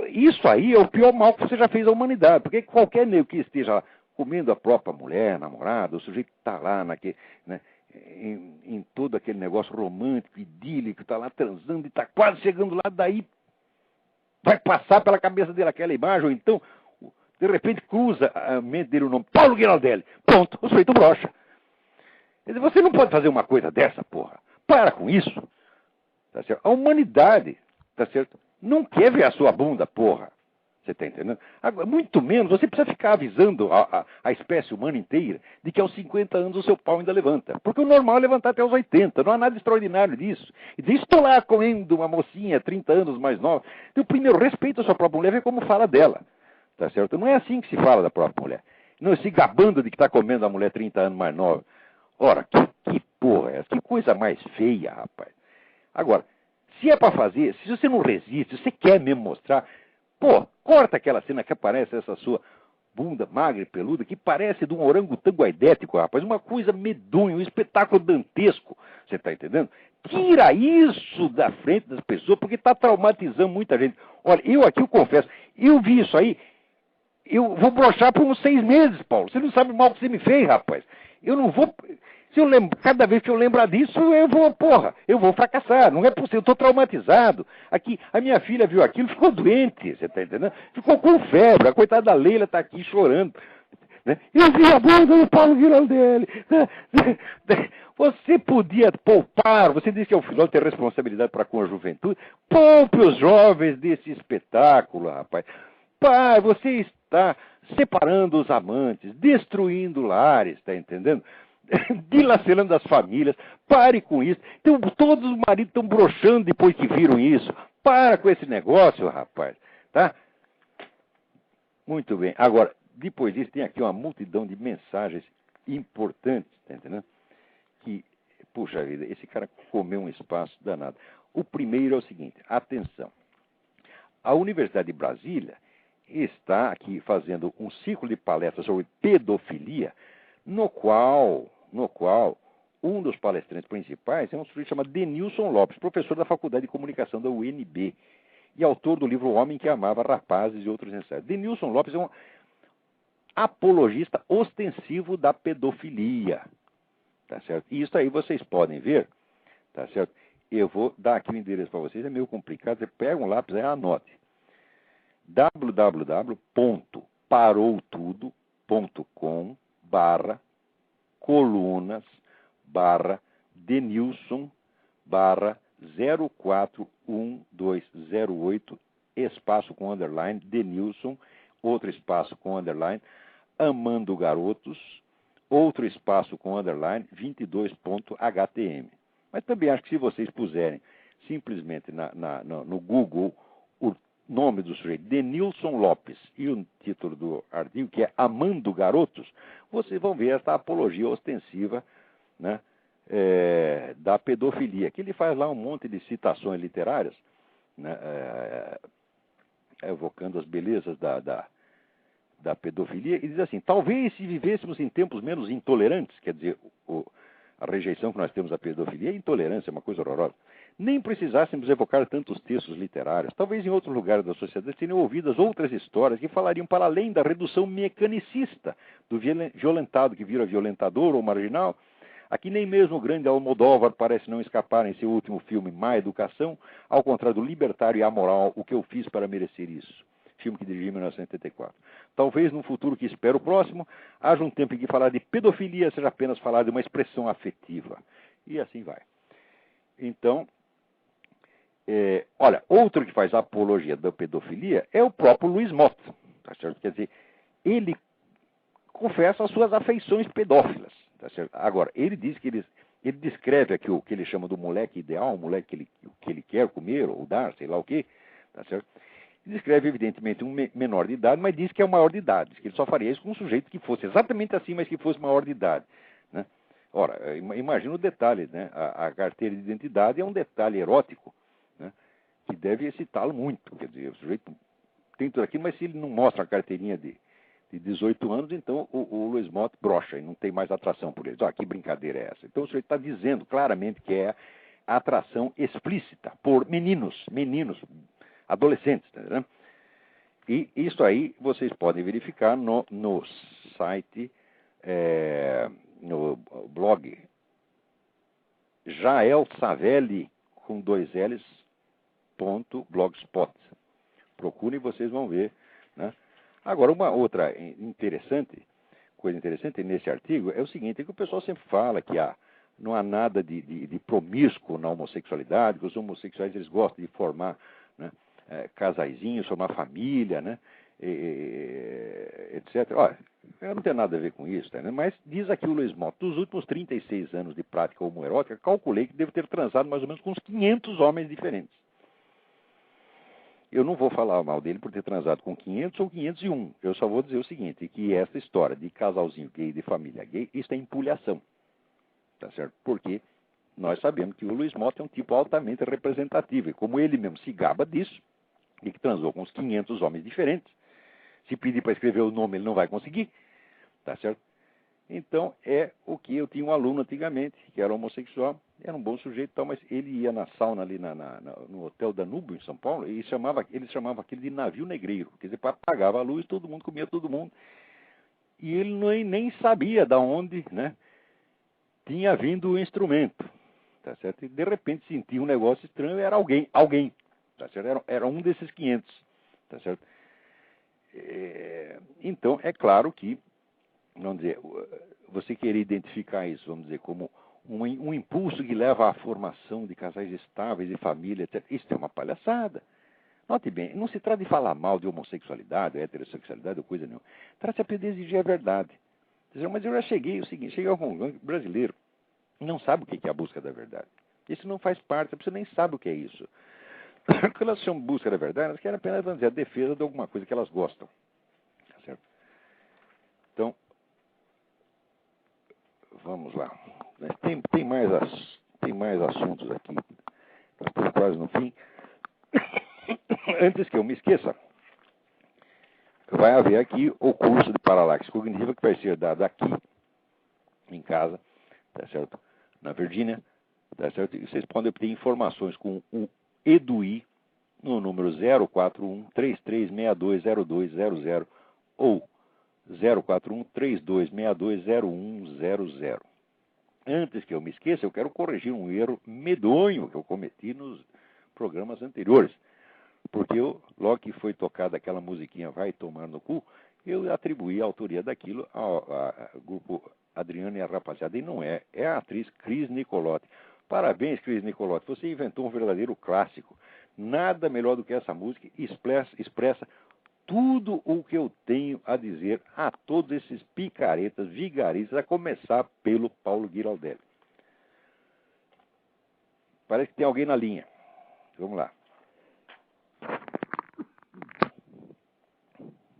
isso aí é o pior mal que você já fez à humanidade, porque qualquer negro que esteja comendo a própria mulher, namorada, o sujeito está lá naquele... Né, em todo aquele negócio romântico, idílico, está lá transando e está quase chegando lá, daí vai passar pela cabeça dele aquela imagem, ou então, de repente, cruza a mente dele o nome Paulo Giraldelli. Pronto, o sujeito brocha. Quer dizer, você não pode fazer uma coisa dessa, porra. Para com isso. Tá certo? A humanidade, tá certo? Não quer ver a sua bunda, porra. Você está entendendo? Agora, muito menos, você precisa ficar avisando a espécie humana inteira de que aos 50 anos o seu pau ainda levanta. Porque o normal é levantar até os 80. Não há nada extraordinário disso. E diz, estou lá comendo uma mocinha 30 anos mais nova. Então, primeiro, respeita a sua própria mulher, vê como fala dela. Tá certo? Não é assim que se fala da própria mulher. Não se gabando de que está comendo a mulher 30 anos mais nova. Ora, que porra é essa? Que coisa mais feia, rapaz. Agora, se é para fazer, se você não resiste, se você quer mesmo mostrar... Pô, corta aquela cena que aparece essa sua bunda magra e peluda, que parece de um orangotango aidético, rapaz. Uma coisa medonha, um espetáculo dantesco. Você está entendendo? Tira isso da frente das pessoas, porque está traumatizando muita gente. Olha, eu confesso, eu vi isso aí, eu vou broxar por uns 6 meses, Paulo. Você não sabe o mal que você me fez, rapaz. Eu não vou... Se eu lembro, cada vez que eu lembrar disso, eu vou fracassar. Não é possível, eu estou traumatizado. Aqui, a minha filha viu aquilo, ficou doente, você está entendendo? Ficou com febre, a coitada da Leila está aqui chorando. Né? Eu vi a bunda do Paulo Giraldelli. Você podia poupar, você disse que é o filósofo tem responsabilidade para com a juventude. Poupe os jovens desse espetáculo, rapaz. Pai, você está separando os amantes, destruindo lares, está entendendo? Dilacerando as famílias. Pare com isso. Então, todos os maridos estão broxando depois que viram isso. Para com esse negócio, rapaz. Tá? Muito bem. Agora, depois disso, tem aqui uma multidão de mensagens importantes, tá entendendo? Que, puxa vida, esse cara comeu um espaço danado. O primeiro é o seguinte, atenção. A Universidade de Brasília está aqui fazendo um ciclo de palestras sobre pedofilia, no qual um dos palestrantes principais é um sujeito chamado Denilson Lopes, professor da Faculdade de Comunicação da UNB e autor do livro O Homem que Amava Rapazes e Outros Ensaios. Denilson Lopes é um apologista ostensivo da pedofilia, tá certo? E isso aí vocês podem ver, tá certo? Eu vou dar aqui o endereço para vocês, é meio complicado, você pega um lápis e anote. www.paulogiraldelli.com paroutudo.com/Denilson/0411208, espaço com underline, Denilson, outro espaço com underline, Amando Garotos, outro espaço com underline, 22.htm. Mas também acho que se vocês puserem simplesmente no Google o nome do sujeito, Denilson Lopes, e o título do artigo, que é Amando Garotos, vocês vão ver esta apologia ostensiva, né, da pedofilia, que ele faz lá um monte de citações literárias, né, evocando as belezas da pedofilia, e diz assim: talvez se vivêssemos em tempos menos intolerantes, quer dizer, a rejeição que nós temos à pedofilia é intolerância, é uma coisa horrorosa, nem precisássemos evocar tantos textos literários. Talvez em outros lugares da sociedade tenham ouvidas outras histórias que falariam para além da redução mecanicista do violentado que vira violentador ou marginal. Aqui nem mesmo o grande Almodóvar parece não escapar em seu último filme, Má Educação, ao contrário do libertário e amoral O que eu fiz para merecer isso, filme que dirigi em 1974. Talvez num futuro que espero próximo, haja um tempo em que falar de pedofilia seja apenas falar de uma expressão afetiva. E assim vai. Então, olha, outro que faz apologia da pedofilia é o próprio Luiz Mott, tá certo? Quer dizer, ele confessa as suas afeições pedófilas, tá certo? Agora, ele diz que ele descreve aqui o que ele chama do moleque ideal, o moleque que ele quer comer ou dar, sei lá o quê, tá certo? Descreve, evidentemente, um menor de idade, mas diz que é o maior de idade, que ele só faria isso com um sujeito que fosse exatamente assim, mas que fosse maior de idade, né? Ora, imagina o detalhe, né? A carteira de identidade é um detalhe erótico, né, que deve excitá-lo muito. Quer dizer, o sujeito tem tudo aquilo, mas se ele não mostra a carteirinha de 18 anos, então o Luiz Mott brocha e não tem mais atração por ele. Que brincadeira é essa? Então o sujeito está dizendo claramente que é atração explícita por meninos, adolescentes. Né? E isso aí vocês podem verificar no site, no blog Jael Savelli, com 2 L's, .blogspot. Procurem e vocês vão ver, né? Agora, uma outra coisa interessante nesse artigo é o seguinte, é que o pessoal sempre fala que não há nada de promíscuo na homossexualidade, que os homossexuais eles gostam de formar, né, casaizinhos, formar família, né, etc. Olha, eu não tenho nada a ver com isso, tá, né? Mas diz aqui o Luiz Mott, dos últimos 36 anos de prática homoerótica, calculei que deve ter transado mais ou menos com uns 500 homens diferentes. Eu não vou falar mal dele por ter transado com 500 ou 501. Eu só vou dizer o seguinte, que essa história de casalzinho gay, de família gay, isso é empulhação. Tá certo? Porque nós sabemos que o Luiz Mott é um tipo altamente representativo. E como ele mesmo se gaba disso, e que transou com uns 500 homens diferentes, se pedir para escrever o nome, ele não vai conseguir. Tá certo? Então, é o que eu tinha um aluno antigamente, que era homossexual, era um bom sujeito e tal, mas ele ia na sauna ali no Hotel Danúbio, em São Paulo, e eles chamavam aquele de navio negreiro, quer dizer, apagava a luz, todo mundo comia todo mundo. E ele nem sabia de onde, né, tinha vindo o instrumento, tá certo? E de repente sentia um negócio estranho, era alguém, tá certo? Era um desses 500, tá certo? Então, é claro que, vamos dizer, você querer identificar isso, vamos dizer, como um impulso que leva à formação de casais estáveis e família, etc. Isso é uma palhaçada. Note bem, não se trata de falar mal de homossexualidade, heterossexualidade ou coisa nenhuma. Trata-se apenas de exigir a verdade. Mas eu já cheguei ao Congrego brasileiro e não sabe o que é a busca da verdade. Isso não faz parte, a pessoa nem sabe o que é isso. Quando elas chamam busca da verdade, elas querem apenas, vamos dizer, a defesa de alguma coisa que elas gostam. Tá certo? Então, vamos lá. Tem mais assuntos aqui. Nós estamos quase no fim. Antes que eu me esqueça, vai haver aqui o curso de paralaxe cognitiva que vai ser dado aqui, em casa, tá certo? Na Virgínia, tá certo? E vocês podem obter informações com o EDUI no número 041-3362-0200 ou 041-3262-0100. Antes que eu me esqueça, eu quero corrigir um erro medonho que eu cometi nos programas anteriores. Porque logo que foi tocada aquela musiquinha Vai Tomar no Cu, Eu atribuí a autoria daquilo ao grupo Adriano e a Rapaziada, e não é. É a atriz Cris Nicolotti. Parabéns, Cris Nicolotti. Você inventou um verdadeiro clássico. Nada melhor do que essa música expressa tudo o que eu tenho a dizer a todos esses picaretas, vigaristas, a começar pelo Paulo Giraldelli. Parece que tem alguém na linha. Vamos lá.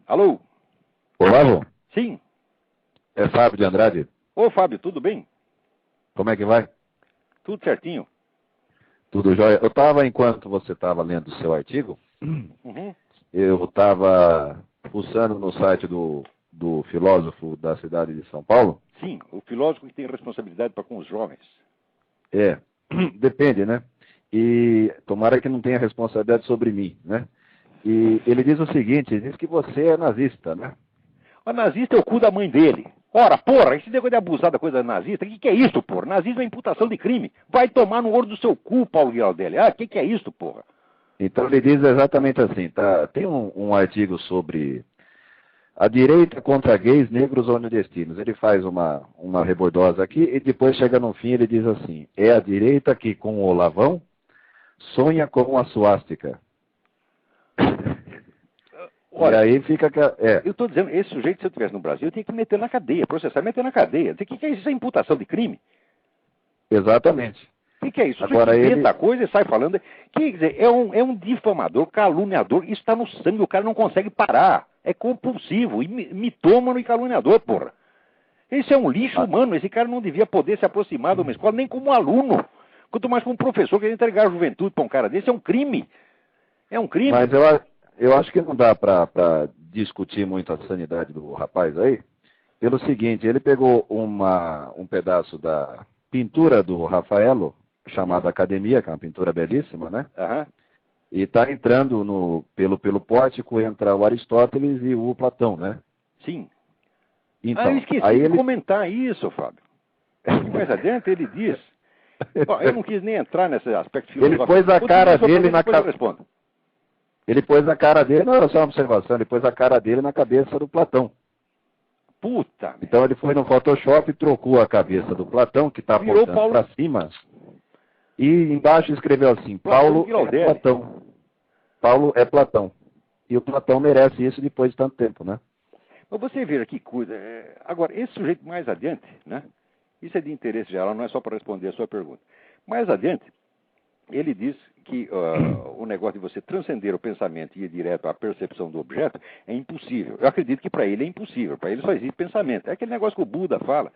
Alô? Olá, vô. Sim. É Fábio de Andrade. Ô, Fábio, tudo bem? Como é que vai? Tudo certinho? Tudo jóia. Eu estava, enquanto você estava lendo o seu artigo, eu estava fuçando no site do filósofo da cidade de São Paulo. Sim, o filósofo que tem responsabilidade para com os jovens. Depende, né? E tomara que não tenha responsabilidade sobre mim, né? E ele diz o seguinte, diz que você é nazista, né? O nazista é o cu da mãe dele. Ora, porra, esse negócio de abusar da coisa nazista, o que é isso, porra? Nazismo é imputação de crime. Vai tomar no olho do seu cu, Paulo Giraldelli. Ah, o que é isso, porra? Então ele diz exatamente assim, tá? Tem um artigo sobre a direita contra gays, negros ou nordestinos. Ele faz uma rebordosa aqui e depois chega no fim ele diz assim, é a direita que com o Olavão sonha com a suástica. Olha, e aí fica... Eu estou dizendo, esse sujeito, se eu estivesse no Brasil, eu tinha que meter na cadeia, processar e meter na cadeia. O que é isso? Isso é imputação de crime? Exatamente. O que é isso? Agora Ele inventa a coisa e sai falando. Quer dizer, é um difamador, caluniador. Isso está no sangue, o cara não consegue parar. É compulsivo, mitômano e caluniador, porra. Esse é um lixo humano. Esse cara não devia poder se aproximar de uma escola nem como aluno. Quanto mais como professor que entregar a juventude para um cara desse. É um crime. É um crime. Mas eu acho que não dá para discutir muito a sanidade do rapaz aí. Pelo seguinte, ele pegou um pedaço da pintura do Rafaelo, chamada Academia, que é uma pintura belíssima, né? Uhum. E está entrando pelo pórtico, entra o Aristóteles e o Platão, né? Sim. Então, eu esqueci aí de ele... comentar isso, Fábio. Mais adiante ele diz... Bom, eu não quis nem entrar nesse aspecto filosófico. Ele pôs a cara dele na cabeça. Ele pôs a cara dele... Não, só uma observação. Ele pôs a cara dele na cabeça do Platão. Puta. Então ele foi no Photoshop e trocou a cabeça do Platão, que está apontando para cima, e embaixo escreveu assim, Paulo é Platão. Paulo é Platão. E o Platão merece isso depois de tanto tempo, né? Mas você vê que coisa... Agora, esse sujeito mais adiante, né? Isso é de interesse geral, não é só para responder a sua pergunta. Mais adiante, ele diz que o negócio de você transcender o pensamento e ir direto à percepção do objeto é impossível. Eu acredito que para ele é impossível. Para ele só existe pensamento. É aquele negócio que o Buda fala,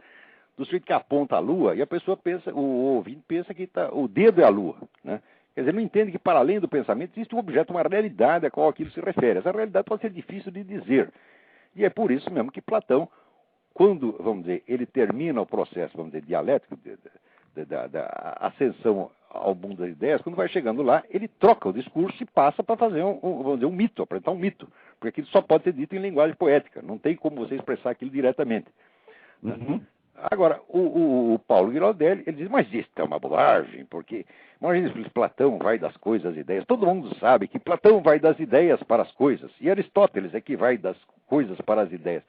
do sujeito que aponta a lua e a pessoa pensa, o ouvinte pensa que o dedo é a lua, né? Quer dizer, não entende que para além do pensamento existe um objeto, uma realidade a qual aquilo se refere. Essa realidade pode ser difícil de dizer. E é por isso mesmo que Platão, quando, vamos dizer, ele termina o processo, vamos dizer, dialético, da ascensão ao mundo das ideias, quando vai chegando lá, ele troca o discurso e passa para fazer vamos dizer, um mito, apresentar um mito. Porque aquilo só pode ser dito em linguagem poética, não tem como você expressar aquilo diretamente. Uhum. Agora, o Paulo Giraldelli, ele diz, mas isso é uma bobagem, porque, imagina se Platão vai das coisas às ideias. Todo mundo sabe que Platão vai das ideias para as coisas, e Aristóteles é que vai das coisas para as ideias.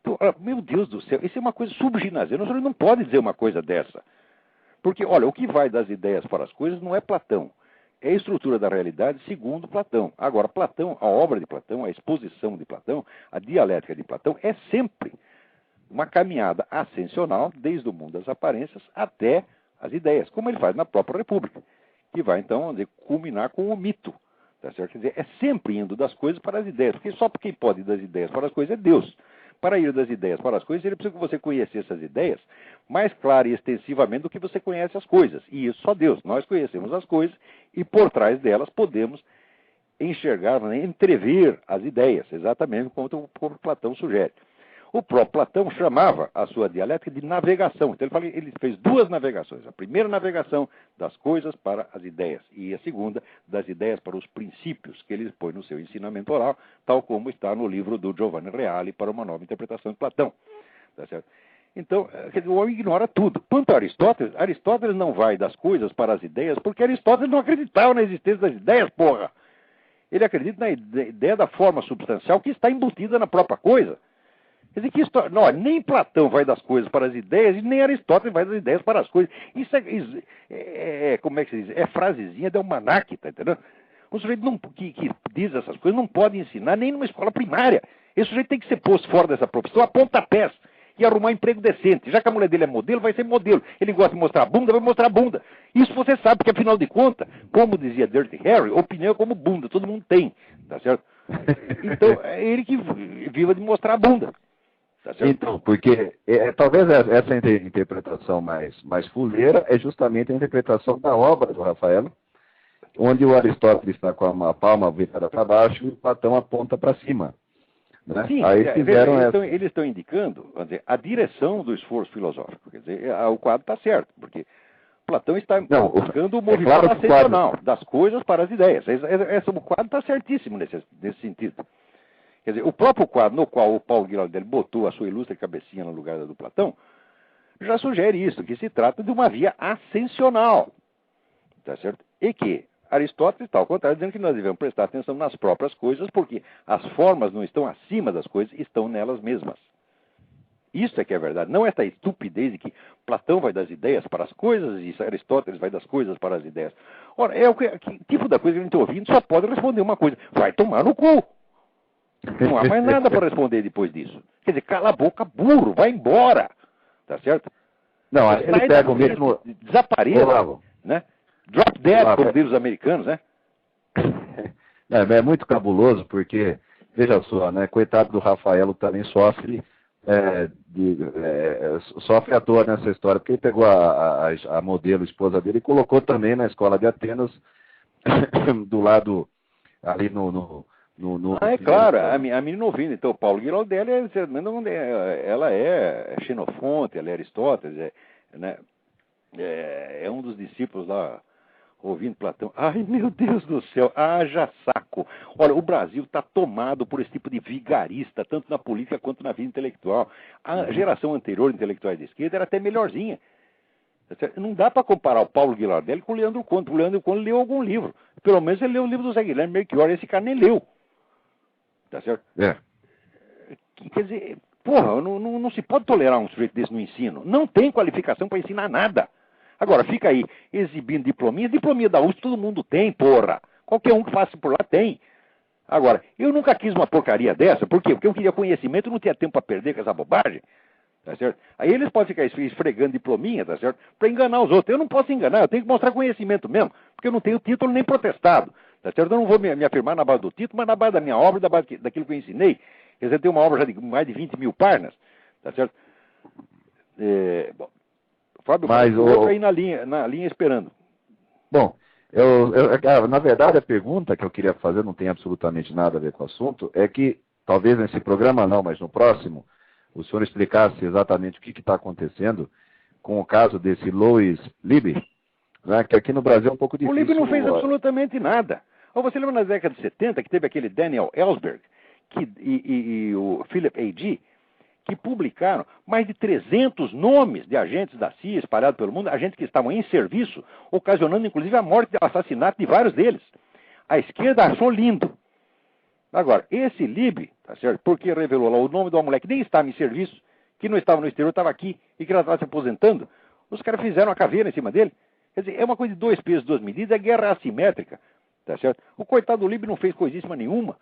Então, meu Deus do céu, isso é uma coisa subginasiana, você não pode dizer uma coisa dessa. Porque, olha, o que vai das ideias para as coisas não é Platão. É a estrutura da realidade segundo Platão. Agora, Platão, a obra de Platão, a exposição de Platão, a dialética de Platão é sempre uma caminhada ascensional, desde o mundo das aparências até as ideias, como ele faz na própria República, que vai, então, vamos dizer, culminar com o mito. Tá certo? Quer dizer, é sempre indo das coisas para as ideias, porque só quem pode ir das ideias para as coisas é Deus. Para ir das ideias para as coisas, ele precisa que você conhecesse essas ideias mais clara e extensivamente do que você conhece as coisas. E isso só Deus. Nós conhecemos as coisas e por trás delas podemos enxergar, entrever as ideias, exatamente como Platão sugere. O próprio Platão chamava a sua dialética de navegação. Então ele fez duas navegações. A primeira navegação das coisas para as ideias e a segunda das ideias para os princípios que ele põe no seu ensinamento oral, tal como está no livro do Giovanni Reale para uma nova interpretação de Platão. Tá certo? Então, o homem ignora tudo. Quanto a Aristóteles não vai das coisas para as ideias porque Aristóteles não acreditava na existência das ideias, porra. Ele acredita na ideia da forma substancial que está embutida na própria coisa. Quer dizer, não, nem Platão vai das coisas para as ideias, e nem Aristóteles vai das ideias para as coisas. Isso como é que se diz? É frasezinha de almanaque, tá entendendo? Um sujeito que diz essas coisas não pode ensinar nem numa escola primária. Esse sujeito tem que ser posto fora dessa profissão a pontapés e arrumar um emprego decente. Já que a mulher dele é modelo, vai ser modelo. Ele gosta de mostrar a bunda, vai mostrar a bunda. Isso você sabe, porque afinal de contas, como dizia Dirty Harry, opinião é como bunda, todo mundo tem, tá certo? Então, é ele que viva de mostrar a bunda. Tá certo? Então, porque talvez essa interpretação mais fuleira é justamente a interpretação da obra do Rafael, onde o Aristóteles está com a palma virada para baixo e o Platão aponta para cima. Né? Sim, aí fizeram eles estão indicando, vamos dizer, a direção do esforço filosófico. Quer dizer, o quadro está certo, porque Platão está indicando o movimento ascensional das coisas para as ideias. O quadro está certíssimo nesse sentido. Quer dizer, o próprio quadro no qual o Paulo Giraldelli botou a sua ilustre cabecinha no lugar da do Platão, já sugere isso, que se trata de uma via ascensional. Tá certo? E que Aristóteles está ao contrário, dizendo que nós devemos prestar atenção nas próprias coisas, porque as formas não estão acima das coisas, estão nelas mesmas. Isso é que é verdade. Não essa estupidez de que Platão vai das ideias para as coisas e Aristóteles vai das coisas para as ideias. Ora, que tipo da coisa que a gente está ouvindo só pode responder uma coisa: vai tomar no cu. Não há mais nada para responder depois disso. Quer dizer, cala a boca, burro, vai embora. Tá certo? Não, ele pega o mesmo... Desapareça, né? Drop dead, como dizem os americanos, né? É muito cabuloso, porque, veja só, né? Coitado do Rafaelo também sofre à toa nessa história, porque ele pegou a modelo, esposa dele, e colocou também na escola de Atenas, do lado, ali no é claro, a menina ouvindo. Então, Paulo Giraldelli, ela é Xenofonte, ela é Aristóteles, né? É um dos discípulos lá, ouvindo Platão. Ai, meu Deus do céu, haja saco. Olha, o Brasil está tomado por esse tipo de vigarista, tanto na política quanto na vida intelectual. A geração anterior de intelectuais de esquerda era até melhorzinha. Não dá para comparar o Paulo Giraldelli com o Leandro Conte. O Leandro Conte leu algum livro. Pelo menos ele leu o livro do Zé Guilherme Melchior. Esse cara nem leu. Tá certo? Quer dizer, porra, não se pode tolerar um sujeito desse no ensino. Não tem qualificação para ensinar nada. Agora, fica aí exibindo diplominha. Diplominha da USP todo mundo tem, porra. Qualquer um que passe por lá tem. Agora, eu nunca quis uma porcaria dessa. Por quê? Porque eu queria conhecimento e não tinha tempo para perder com essa bobagem. Tá certo? Aí eles podem ficar esfregando diplominha, tá certo? Para enganar os outros. Eu não posso enganar, eu tenho que mostrar conhecimento mesmo. Porque eu não tenho título nem protestado. Tá certo? Eu não vou me afirmar na base do título, mas na base da minha obra, da base daquilo que eu ensinei. Quer dizer, tem uma obra já de mais de 20 mil páginas. Tá certo? Bom, Fábio, eu aí na linha esperando. Bom, na verdade a pergunta que eu queria fazer não tem absolutamente nada a ver com o assunto, é que, talvez nesse programa não, mas no próximo, o senhor explicasse exatamente o que está acontecendo com o caso desse Louis Libby, né, que aqui no Brasil é um pouco difícil. O Libby não fez absolutamente nada. Ou você lembra na década de 70 que teve aquele Daniel Ellsberg e o Philip A.G., que publicaram mais de 300 nomes de agentes da CIA espalhados pelo mundo, agentes que estavam em serviço, ocasionando inclusive a morte e assassinato de vários deles. A esquerda achou lindo. Agora, esse Libby, tá certo? Porque revelou lá o nome de uma mulher que nem estava em serviço, que não estava no exterior, estava aqui, e que ela estava se aposentando, os caras fizeram a caveira em cima dele. Quer dizer, é uma coisa de 2 pesos, 2 medidas, é guerra assimétrica, tá certo? O coitado do Libby não fez coisíssima nenhuma.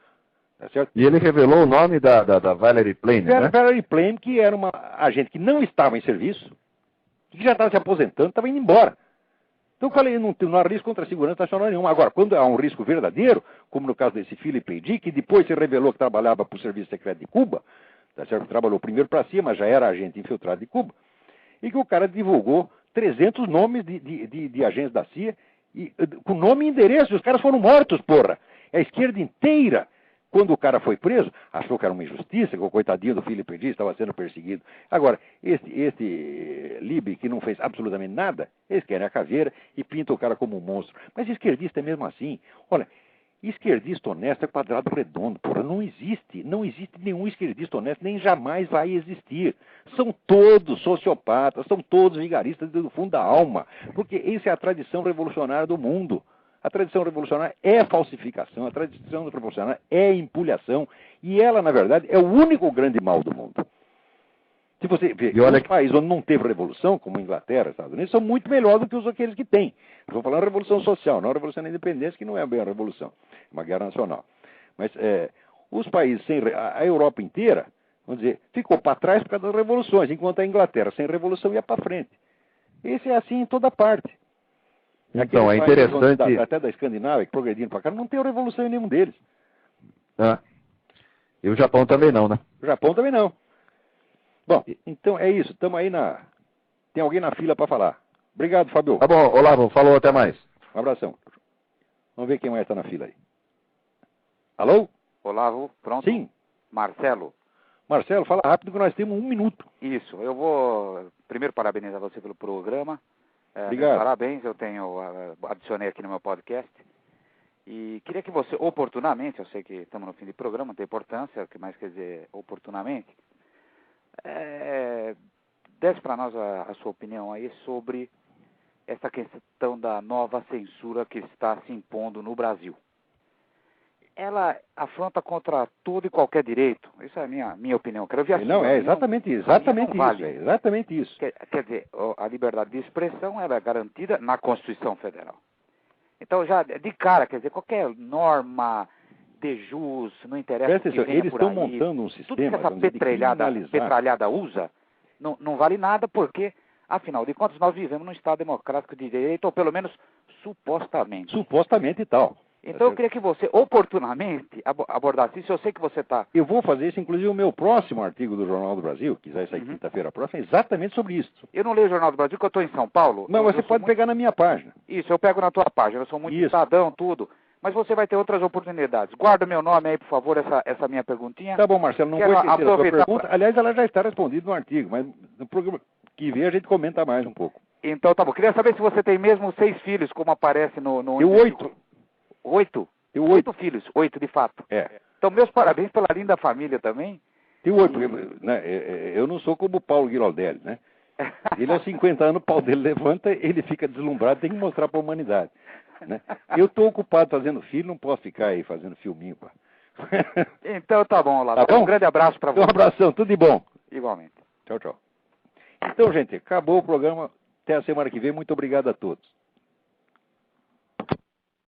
Tá certo? E ele revelou o nome da Valerie Plame, né? Valerie Plame, que era uma agente que não estava em serviço, que já estava se aposentando, estava indo embora. Então eu falei, não há risco contra a segurança nacional nenhuma. Agora, quando há um risco verdadeiro, como no caso desse Philip A.G., que depois se revelou que trabalhava para o Serviço Secreto de Cuba, tá certo? Trabalhou primeiro para a CIA, mas já era agente infiltrado de Cuba, e que o cara divulgou 300 nomes de agentes da CIA, com nome e endereço, e os caras foram mortos, porra. A esquerda inteira, quando o cara foi preso, achou que era uma injustiça, que o coitadinho do Philip A.G. estava sendo perseguido. Agora, esse Libby, que não fez absolutamente nada, eles querem a caveira e pintam o cara como um monstro. Mas esquerdista é mesmo assim. Olha, esquerdista honesto é quadrado redondo, porra. Não existe nenhum esquerdista honesto, nem jamais vai existir. São todos sociopatas, são todos vigaristas do fundo da alma, porque essa é a tradição revolucionária do mundo. A tradição revolucionária é falsificação, a tradição revolucionária é empulhação, e ela, na verdade, é o único grande mal do mundo. Se você vê, os países onde não teve revolução, como a Inglaterra, Estados Unidos, são muito melhores do que aqueles que têm. Estou falando de revolução social, não a revolução da independência, que não é bem a revolução, é uma guerra nacional. Mas os países, a Europa inteira, vamos dizer, ficou para trás por causa das revoluções, enquanto a Inglaterra, sem revolução, ia para frente. Esse é assim em toda parte. Então, é interessante... Até da Escandinávia, que progredindo para cá, não tem revolução em nenhum deles. E o Japão também não, né? O Japão também não. Bom, então é isso. Estamos aí na... Tem alguém na fila para falar. Obrigado, Fábio. Tá bom, Olavo, falou, até mais. Um abração. Vamos ver quem mais está na fila aí. Alô? Olavo, pronto? Sim. Marcelo. Marcelo, fala rápido que nós temos 1 minuto. Isso, eu vou primeiro parabenizar você pelo programa. Obrigado. Parabéns, eu adicionei aqui no meu podcast. E queria que você, oportunamente, eu sei que estamos no fim do programa, não tem importância, o que mais quer dizer oportunamente, desse para nós a sua opinião aí sobre essa questão da nova censura que está se impondo no Brasil. Ela afronta contra todo e qualquer direito. Isso é a minha opinião. Quero ver não, é exatamente isso. Vale. É exatamente isso. Quer dizer, a liberdade de expressão ela é garantida na Constituição Federal. Então, já de cara, quer dizer, qualquer norma de jus, não interessa. Presta atenção, eles estão montando um sistema. Tudo que essa petralhada usa, não vale nada, porque, afinal de contas, nós vivemos num Estado democrático de direito, ou pelo menos supostamente. Supostamente e tal. Então eu queria que você, oportunamente, abordasse isso. Eu sei que você está... Eu vou fazer isso, inclusive, o meu próximo artigo do Jornal do Brasil, que vai sair quinta-feira próxima, é exatamente sobre isso. Eu não leio o Jornal do Brasil, porque eu estou em São Paulo. Não, você pode pegar na minha página. Isso, eu pego na tua página. Eu sou muito cidadão, tudo. Mas você vai ter outras oportunidades. Guarda o meu nome aí, por favor, essa minha perguntinha. Tá bom, Marcelo, não vou esquecer a sua pergunta. Aliás, ela já está respondida no artigo, mas no programa que vem a gente comenta mais um pouco. Então, tá bom. Queria saber se você tem mesmo 6 filhos, como aparece no... Eu 8. 8? Tenho 8 filhos, 8 de fato. É. Então, meus parabéns pela linda família também. Tenho 8, eu não sou como o Paulo Giraldelli, né? Ele aos 50 anos, o pau dele levanta, ele fica deslumbrado, tem que mostrar para a humanidade. Né? Eu estou ocupado fazendo filho, não posso ficar aí fazendo filminho, pá. Então tá bom, Olavo. Tá bom? Um grande abraço para você. Um abração, tudo de bom. Igualmente. Tchau, tchau. Então, gente, acabou o programa. Até a semana que vem. Muito obrigado a todos.